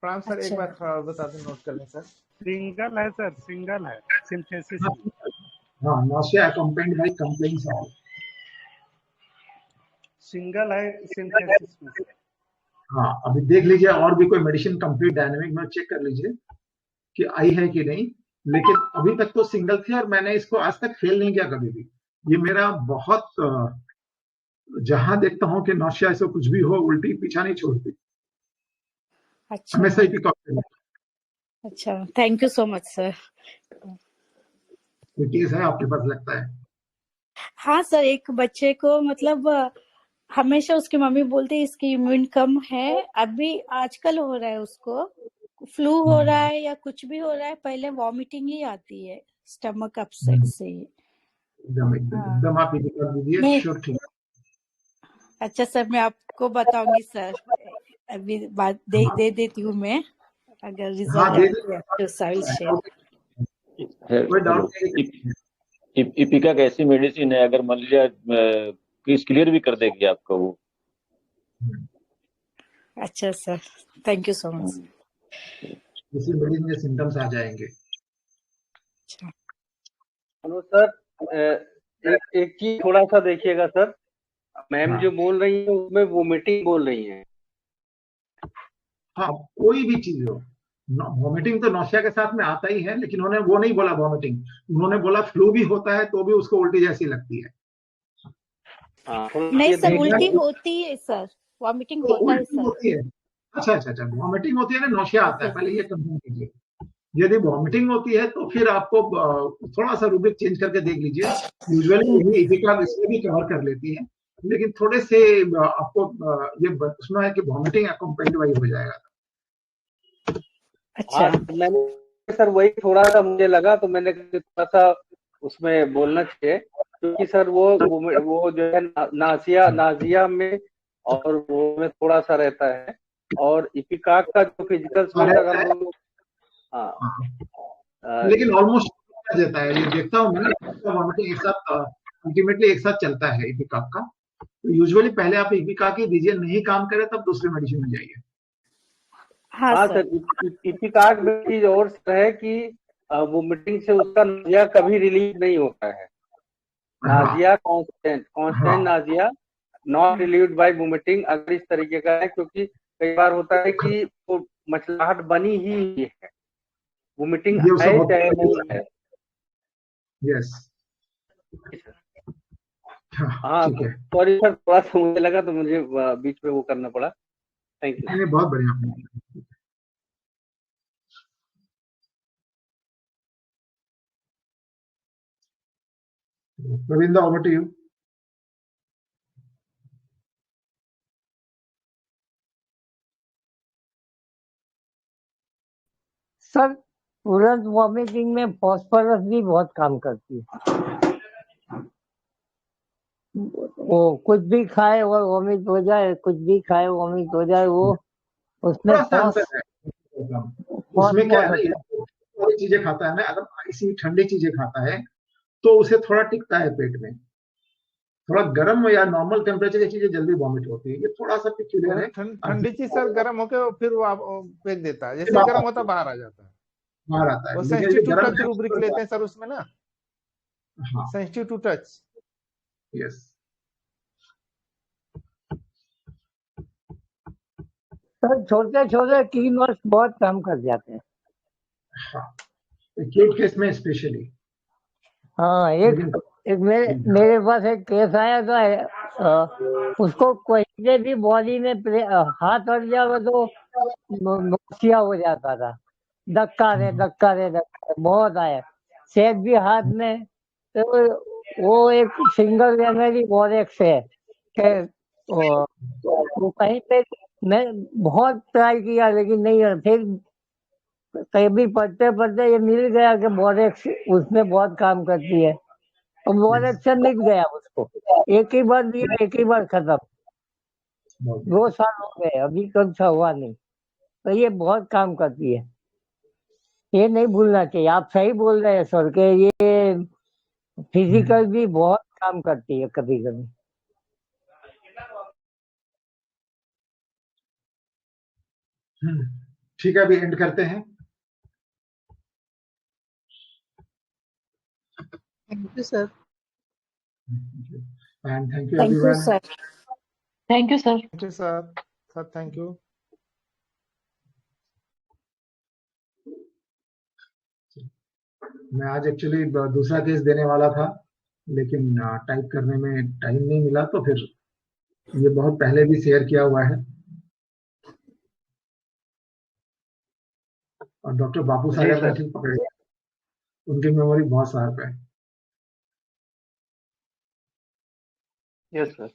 प्राण सर एक बार बता दें, नोट कर लें सर। सिंगल है सर, सिंगल है सिंथेसिस। हाँ, nausea accompanied by complaints all, single है सिंथेसिस में। हाँ, अभी देख लीजिए और भी कोई मेडिसिन कंप्लीट डायनेमिक में चेक कर लीजिए कि आई है कि नहीं, लेकिन अभी तक तो सिंगल थी और मैंने इसको आज तक फेल नहीं किया कभी भी। ये मेरा बहुत जहां देखता हूं कि नौशिया से कुछ भी हो, उल्टी पीछा नहीं छोड़ती। अच्छा, हमेशा ही। अच्छा, thank you so much sir. कोई केस है आपके पास लगता है? हाँ सर, एक बच्चे को मतलब हमेशा उसकी मम्मी बोलती है इसकी इम्यून कम है, अभी आजकल हो रहा है, उसको फ्लू हो रहा है या कुछ भी हो रहा है, पहले वॉमिटिंग ही आती है स्टमक अपसेट से ही। एकदम आप ये कर दीजिए, श्योर ठीक। अच्छा सर, मैं आपको बताऊंगी सर, अभी बात दे देती हूँ मैं, अगर रिजल्ट इपिकाक ऐसी मेडिसिन है, अगर मान लिया केस क्लियर भी कर देगी आपका वो। अच्छा sir, thank you so much. इसी मेडिसिन में सिम्टम्स आ जाएंगे। हेलो सर, एक चीज थोड़ा सा देखिएगा सर, मैम जो बोल रही है उसमें वोमिटिंग बोल रही है। हाँ, कोई भी चीज हो, वॉमिटिंग तो नौशिया के साथ में आता ही है, लेकिन उन्होंने वो नहीं बोला वॉमिटिंग, उन्होंने बोला फ्लू भी होता है तो भी उसको उल्टी जैसी लगती है। नहीं सर, उल्टी होती है सर, वॉमिटिंग होता है सर। होती है। अच्छा, वॉमिटिंग होती है ना, नौशिया आता है, पहले ये कंफर्म कीजिए। यदि वॉमिटिंग होती है तो फिर आपको थोड़ा सा रूब्रिक चेंज करके देख लीजिए। यूजुअली इपिकाक इसमें भी कवर कर लेती है, लेकिन थोड़े से आपको ये उसमें है कि वॉमिटिंग अकम्पेन्ड वाइज हो जाएगा। अच्छा, मैंने सर वही थोड़ा सा मुझे लगा, तो मैंने थोड़ा सा उसमें बोलना चाहिए, क्योंकि सर वो जो है नाजिया में और वो में थोड़ा सा रहता है, और इपिकाक का जो फिजिकल स्पेस अगर हम लोग लेकिन ऑलमोस्ट देता है, ये देखता हूँ मैं वॉमिटिंग एक साथ अल्टीमेटली एक साथ चलता है इपिकाक का। तो यूजुअली पहले आप इपिकाक ही दीजिए, नहीं काम करे तब दूसरे मेडिसिन में जाइए। हाँ सर, इपिकाक में चीज और है कि वोमिटिंग से उसका नाजिया कभी रिलीज नहीं होता है। Nazia constant Nazia not relieved by vomiting, अगर इस तरीके का है, क्योंकि कई बार होता है कि वो मचलाहट बनी ही है, वोमिटिंग है चाहे नहीं है। यस हाँ सॉरी सर, थोड़ा सा मुझे लगा तो मुझे बीच में वो करना पड़ा। Thank you. बहुत बढ़िया। Ravindra, over to you. Sir तुरंत वॉमिटिंग में फॉस्फोरस भी बहुत काम करती है। वो कुछ भी खाए और वॉमिट हो जाए, कुछ भी खाए वॉमिट हो जाए, वो उसमें उसमें क्या है ना, सारी चीजें खाता है ना, अगर इसी ठंडी चीजें खाता है तो उसे थोड़ा टिकता है पेट में। थोड़ा गर्म या नॉर्मल टेम्परेचर की चीजें जल्दी वॉमिट होती है, ये थोड़ा सा पिक्यूलियर है। ठंडी चीज सर गर्म होकर फिर वो आप फेंक देता है, जैसे गर्म होता बाहर आ जाता है, बाहर आता है। वो सेंसिटिव टू टच रूब्रिक लेते हैं सर उसमें ना। Sensitive to touch. Yes sir छोटे छोटे कीमोस बहुत कम कर जाते हैं। एक्यूट केस में स्पेशली। हाँ, एक मेरे पास एक केस आया था, उसको कोई भी बॉडी में हाथ अड़ जाए तो नोसिया हो जाता था, धक्का दे बहुत आया। सेट भी हाथ में, तो वो एक सिंगल रेमेडी बोरेक्स है कि वो कहीं पे मैं बहुत ट्राई किया लेकिन नहीं, फिर कहीं भी पढ़ते पढ़ते ये मिल गया कि बोरेक्स उसमें बहुत काम करती है, तो बोरेक्स से मिल गया उसको। एक ही बार दिया, एक ही बार खत्म। 2 साल हो गए, अभी कुछ हुआ नहीं। तो ये बहुत काम करती है, ये नहीं भूलना चाहिए। आप सही बोल रहे हैं सर के ये फिजिकल भी बहुत काम करती है कभी कभी। ठीक है, अभी एंड करते हैं। Thank you sir. And thank you everyone. Thank you sir. Thank you sir. Sir thank you. मैं आज एक्चुअली दूसरा केस देने वाला था, लेकिन टाइप करने में टाइम नहीं मिला, तो फिर ये बहुत पहले भी शेयर किया हुआ है। और डॉक्टर बापू सागर ने ठीक पकड़े, उनकी मेमोरी बहुत शार्प है। Yes sir.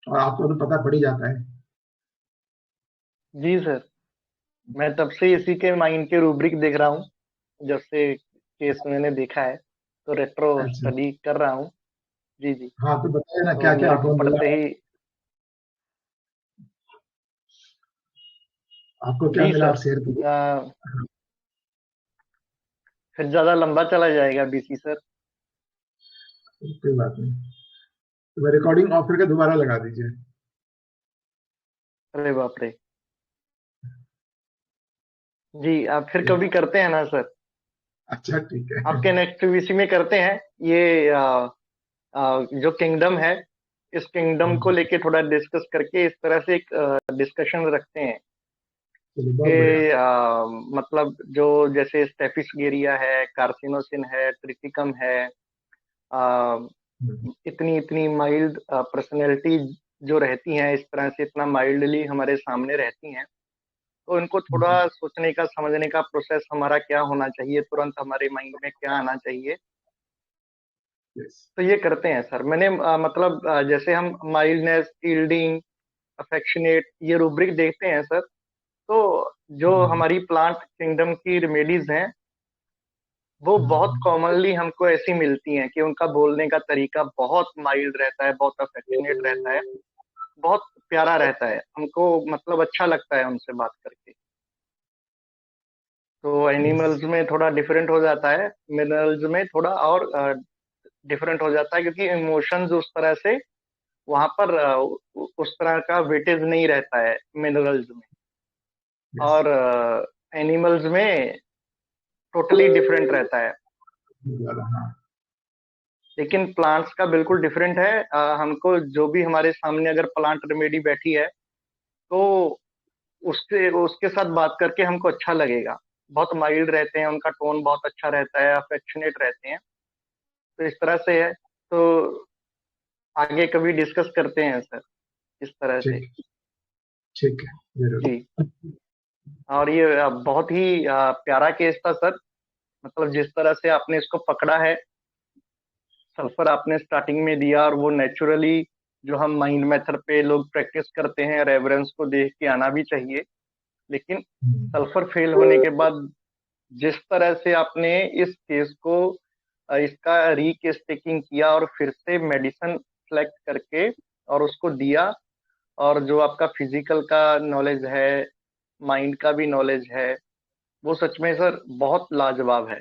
और आपको तो पता पड़ ही जाता है। जी सर, मैं तब से इसी के माइंड के रूब्रिक देख रहा हूँ, जब से केस मैंने देखा है, तो रेट्रो स्टडी कर रहा हूँ। जी जी। हाँ, तो बताइए ना क्या क्या आपको पढ़ते ही आपको क्या मिला, आप शेयर कीजिए। फिर ज्यादा लंबा चला जाएगा बीसी सर। कोई बात नहीं, तो रिकॉर्डिंग ऑफ करके दोबारा लगा दीजिए। अरे बाप रे। जी, आप फिर कभी करते हैं ना सर? अच्छा ठीक है, आपके नेक्स्ट बीसी में करते हैं। ये जो किंगडम है, इस किंगडम को लेके थोड़ा डिस्कस करके इस तरह से एक डिस्कशन रखते हैं कि मतलब जो जैसे स्टेफिसगेरिया है, कार्सिनोसिन है, ट्रिटिकम है, इतनी इतनी माइल्ड पर्सनैलिटी जो रहती हैं, इस तरह से इतना माइल्डली हमारे सामने रहती हैं, तो इनको थोड़ा सोचने का, समझने का प्रोसेस हमारा क्या होना चाहिए, तुरंत हमारे माइंड में क्या आना चाहिए, तो ये करते हैं सर। मैंने मतलब जैसे हम माइल्डनेस, यील्डिंग, अफेक्शनेट, ये रूब्रिक देखते हैं सर, तो जो हमारी प्लांट किंगडम की रेमेडीज हैं वो बहुत कॉमनली हमको ऐसी मिलती हैं कि उनका बोलने का तरीका बहुत माइल्ड रहता है, बहुत अफेक्शनेट रहता है, बहुत प्यारा रहता है, हमको मतलब अच्छा लगता है उनसे बात करके। तो एनिमल्स में थोड़ा डिफरेंट हो जाता है, मिनरल्स में थोड़ा और डिफरेंट हो जाता है, क्योंकि इमोशंस उस तरह से वहां पर उस तरह का वेटेज नहीं रहता है मिनरल्स में, और एनिमल्स में टोटली डिफरेंट रहता है। लेकिन प्लांट्स का बिल्कुल डिफरेंट है। हमको जो भी हमारे सामने अगर प्लांट रेमेडी बैठी है तो उसके उसके साथ बात करके हमको अच्छा लगेगा। बहुत माइल्ड रहते हैं, उनका टोन बहुत अच्छा रहता है, अफेक्शनेट रहते हैं। तो इस तरह से है। तो आगे कभी डिस्कस करते हैं सर इस तरह से। ठीक है, जरूर। जी। और ये बहुत ही प्यारा केस था सर, मतलब जिस तरह से आपने इसको पकड़ा है। सल्फर आपने स्टार्टिंग में दिया और वो नेचुरली जो हम माइंड मेथड पे लोग प्रैक्टिस करते हैं, रेफरेंस को देख के आना भी चाहिए। लेकिन सल्फर फेल होने के बाद जिस तरह से आपने इस केस को इसका रीकेस्टेकिंग किया और फिर से मेडिसिन सेलेक्ट करके और उसको दिया, और जो आपका फिजिकल का नॉलेज है, माइंड का भी नॉलेज है, वो सच में सर बहुत लाजवाब है।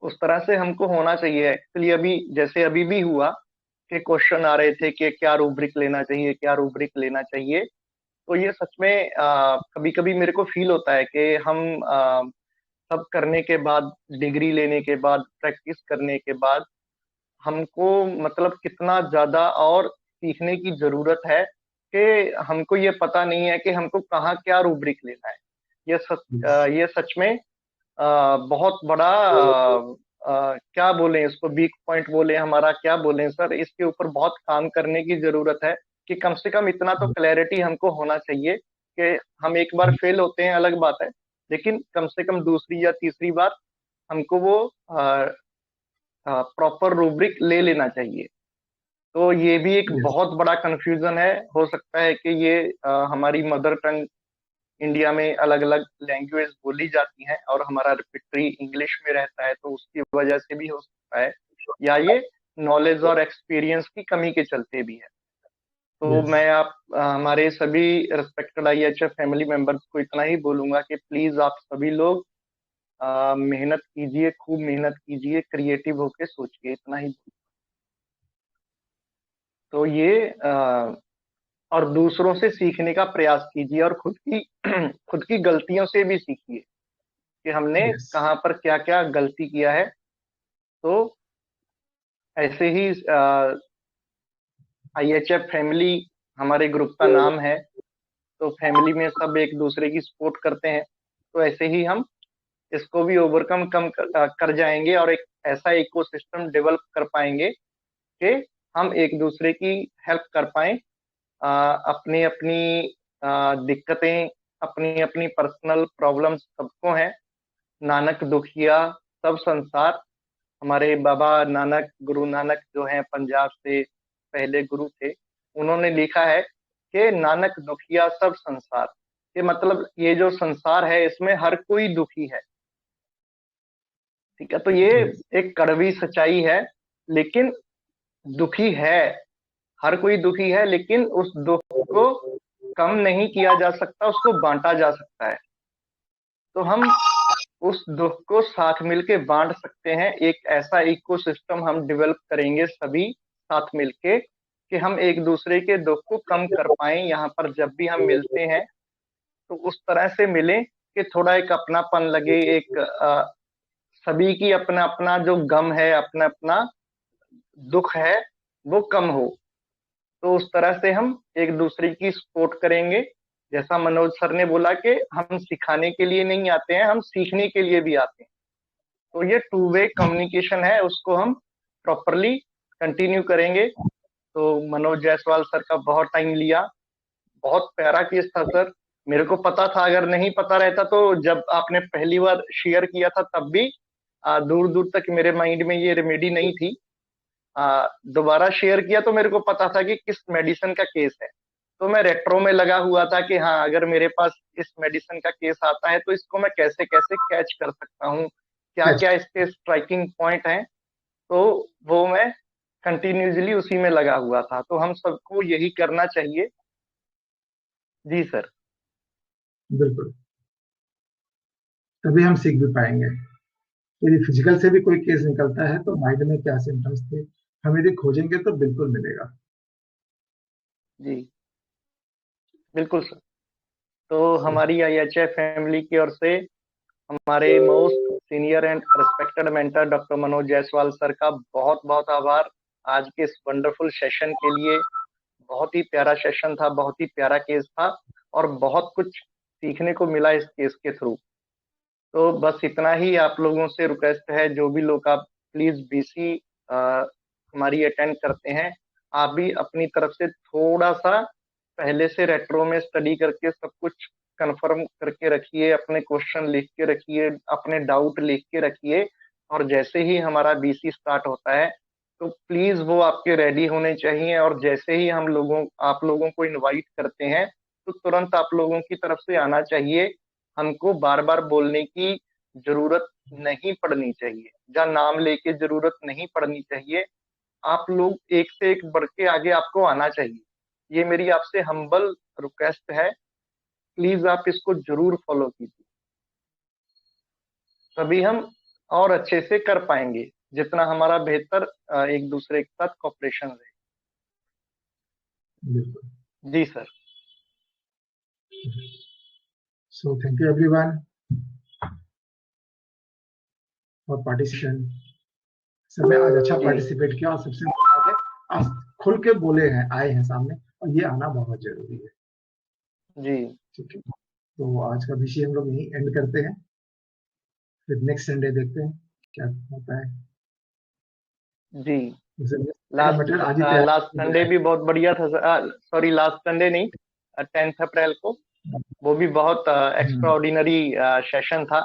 उस तरह से हमको होना चाहिए एक्चुअली। अभी जैसे अभी भी हुआ कि क्वेश्चन आ रहे थे कि क्या रूब्रिक लेना चाहिए, क्या रूब्रिक लेना चाहिए। तो ये सच में कभी कभी मेरे को फील होता है कि हम सब करने के बाद, डिग्री लेने के बाद, प्रैक्टिस करने के बाद हमको मतलब कितना ज्यादा और सीखने की जरूरत है कि हमको ये पता नहीं है कि हमको कहाँ क्या रूब्रिक लेना है। ये सच में बहुत बड़ा क्या बोले इसको, वीक पॉइंट बोले हमारा, क्या बोले सर, इसके ऊपर बहुत काम करने की जरूरत है कि कम से कम इतना तो क्लैरिटी हमको होना चाहिए कि हम एक बार फेल होते हैं अलग बात है, लेकिन कम से कम दूसरी या तीसरी बार हमको वो प्रॉपर रूब्रिक ले लेना चाहिए। तो ये भी एक बहुत बड़ा कंफ्यूजन है। हो सकता है कि ये हमारी मदर टंग इंडिया में अलग अलग लैंग्वेज बोली जाती हैं और हमारा रिपिटरी इंग्लिश में रहता है, तो उसकी वजह से भी हो सकता है, या ये नॉलेज और एक्सपीरियंस की कमी के चलते भी है। तो मैं हमारे सभी रिस्पेक्टेड IHF फैमिली मेंबर्स को इतना ही बोलूंगा कि प्लीज आप सभी लोग मेहनत कीजिए, खूब मेहनत कीजिए, क्रिएटिव होके सोचिए, इतना ही। तो ये और दूसरों से सीखने का प्रयास कीजिए और खुद की गलतियों से भी सीखिए कि हमने कहाँ पर क्या क्या गलती किया है। तो ऐसे ही IHF फैमिली हमारे ग्रुप का नाम है, तो फैमिली में सब एक दूसरे की सपोर्ट करते हैं। तो ऐसे ही हम इसको भी ओवरकम कर जाएंगे और एक ऐसा इकोसिस्टम डेवलप कर पाएंगे कि हम एक दूसरे की हेल्प कर पाए। अपनी अपनी दिक्कतें, अपनी अपनी पर्सनल प्रॉब्लम्स सबको हैं। नानक दुखिया सब संसार। हमारे बाबा नानक, गुरु नानक जो हैं पंजाब से पहले गुरु थे, उन्होंने लिखा है कि नानक दुखिया सब संसार। ये मतलब ये जो संसार है इसमें हर कोई दुखी है, ठीक है। तो ये एक कड़वी सच्चाई है, लेकिन दुखी है, हर कोई दुखी है, लेकिन उस दुख को कम नहीं किया जा सकता, उसको बांटा जा सकता है। तो हम उस दुख को साथ मिलके बांट सकते हैं। एक ऐसा इकोसिस्टम हम डेवलप करेंगे सभी साथ मिलके कि हम एक दूसरे के दुख को कम कर पाए। यहाँ पर जब भी हम मिलते हैं तो उस तरह से मिले कि थोड़ा एक अपनापन लगे, एक सभी की अपना अपना जो गम है, अपना अपना दुख है, वो कम हो। तो उस तरह से हम एक दूसरे की सपोर्ट करेंगे। जैसा मनोज सर ने बोला कि हम सिखाने के लिए नहीं आते हैं, हम सीखने के लिए भी आते हैं। तो ये 2 वे कम्युनिकेशन है, उसको हम प्रॉपरली कंटिन्यू करेंगे। तो मनोज जायसवाल सर का बहुत टाइम लिया, बहुत प्यारा केस था सर। मेरे को पता था, अगर नहीं पता रहता तो जब आपने पहली बार शेयर किया था तब भी दूर दूर तक मेरे माइंड में ये रेमेडी नहीं थी। दोबारा शेयर किया तो मेरे को पता था कि किस मेडिसिन का केस है। तो मैं रेट्रो में लगा हुआ था कि हाँ, अगर मेरे पास इस मेडिसिन का केस आता है तो इसको मैं कैसे कैसे कैच कर सकता हूँ, क्या क्या इसके स्ट्राइकिंग पॉइंट हैं। तो वो मैं कंटिन्यूसली उसी में लगा हुआ था। तो हम सबको यही करना चाहिए। जी सर। बिल्कुल, तभी हम सीख भी पाएंगे। यदि फिजिकल से भी कोई केस निकलता है तो माइंड में क्या सिम्टम्स थे, हम यदि खोजेंगे तो बिल्कुल मिलेगा। जी बिल्कुल सर। तो हमारी IHF फैमिली की ओर से हमारे most senior and respected mentor doctor Manoj Jaiswal sir का बहुत बहुत आभार आज के इस वंडरफुल सेशन के लिए। बहुत ही प्यारा सेशन था, बहुत ही प्यारा केस था और बहुत कुछ सीखने को मिला इस केस के थ्रू। तो बस इतना ही आप लोगों से रिक्वेस्ट है, जो भी लोग आप प्लीज BC हमारी अटेंड करते हैं, आप भी अपनी तरफ से थोड़ा सा पहले से रेट्रो में स्टडी करके सब कुछ कंफर्म करके रखिए, अपने क्वेश्चन लिख के रखिए, अपने डाउट लिख के रखिए। और जैसे ही हमारा BC स्टार्ट होता है तो प्लीज वो आपके रेडी होने चाहिए। और जैसे ही हम आप लोगों को इनवाइट करते हैं तो तुरंत आप लोगों की तरफ से आना चाहिए। हमको बार बार बोलने की जरूरत नहीं पड़नी चाहिए, या नाम लेके जरूरत नहीं पड़नी चाहिए। आप लोग एक से एक बढ़ के आगे आपको आना चाहिए। ये मेरी आपसे हम्बल रिक्वेस्ट है, प्लीज आप इसको जरूर फॉलो कीजिए, तभी हम और अच्छे से कर पाएंगे, जितना हमारा बेहतर एक दूसरे के साथ कॉपरेशन रहे। जी sir. So thank you everyone for participation. सबने आज अच्छा पार्टिसिपेट किया और सबसे बड़ी बात है आज खुल के बोले हैं, आए हैं सामने, और ये आना बहुत जरूरी है। जी ठीक है, तो आज का विषय हम लोग यहीं एंड करते हैं, फिर नेक्स्ट संडे देखते हैं क्या होता है। जी आज ही लास्ट संडे भी बहुत बढ़िया था। सॉरी, लास्ट संडे नहीं, 10 अप्रैल को वो भी बहुत एक्स्ट्राऑर्डिनरी सेशन था।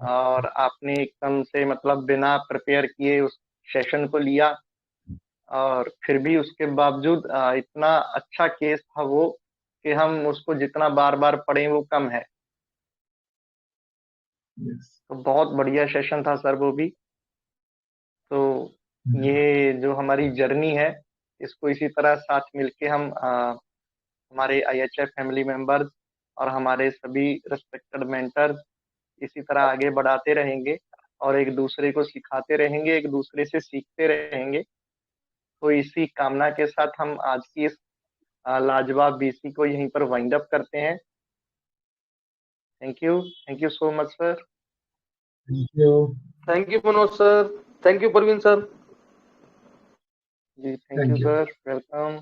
और आपने एकदम से मतलब बिना प्रिपेयर किए उस सेशन को लिया, और फिर भी उसके बावजूद इतना अच्छा केस था वो कि हम उसको जितना बार बार पढ़ें वो कम है। तो बहुत बढ़िया सेशन था सर वो भी। तो ये जो हमारी जर्नी है इसको इसी तरह साथ मिलके हम हमारे IHF फैमिली मेंबर्स और हमारे सभी रिस्पेक्टेड मेंटर्स इसी तरह आगे बढ़ाते रहेंगे और एक दूसरे को सिखाते रहेंगे, एक दूसरे से सीखते रहेंगे। तो इसी कामना के साथ हम आज की इस लाजवाब BC को यहीं पर वाइंड अप करते हैं। Thank you so much sir. Thank you Manoj sir, thank you Parveen sir. जी थैंक यू सर, वेलकम।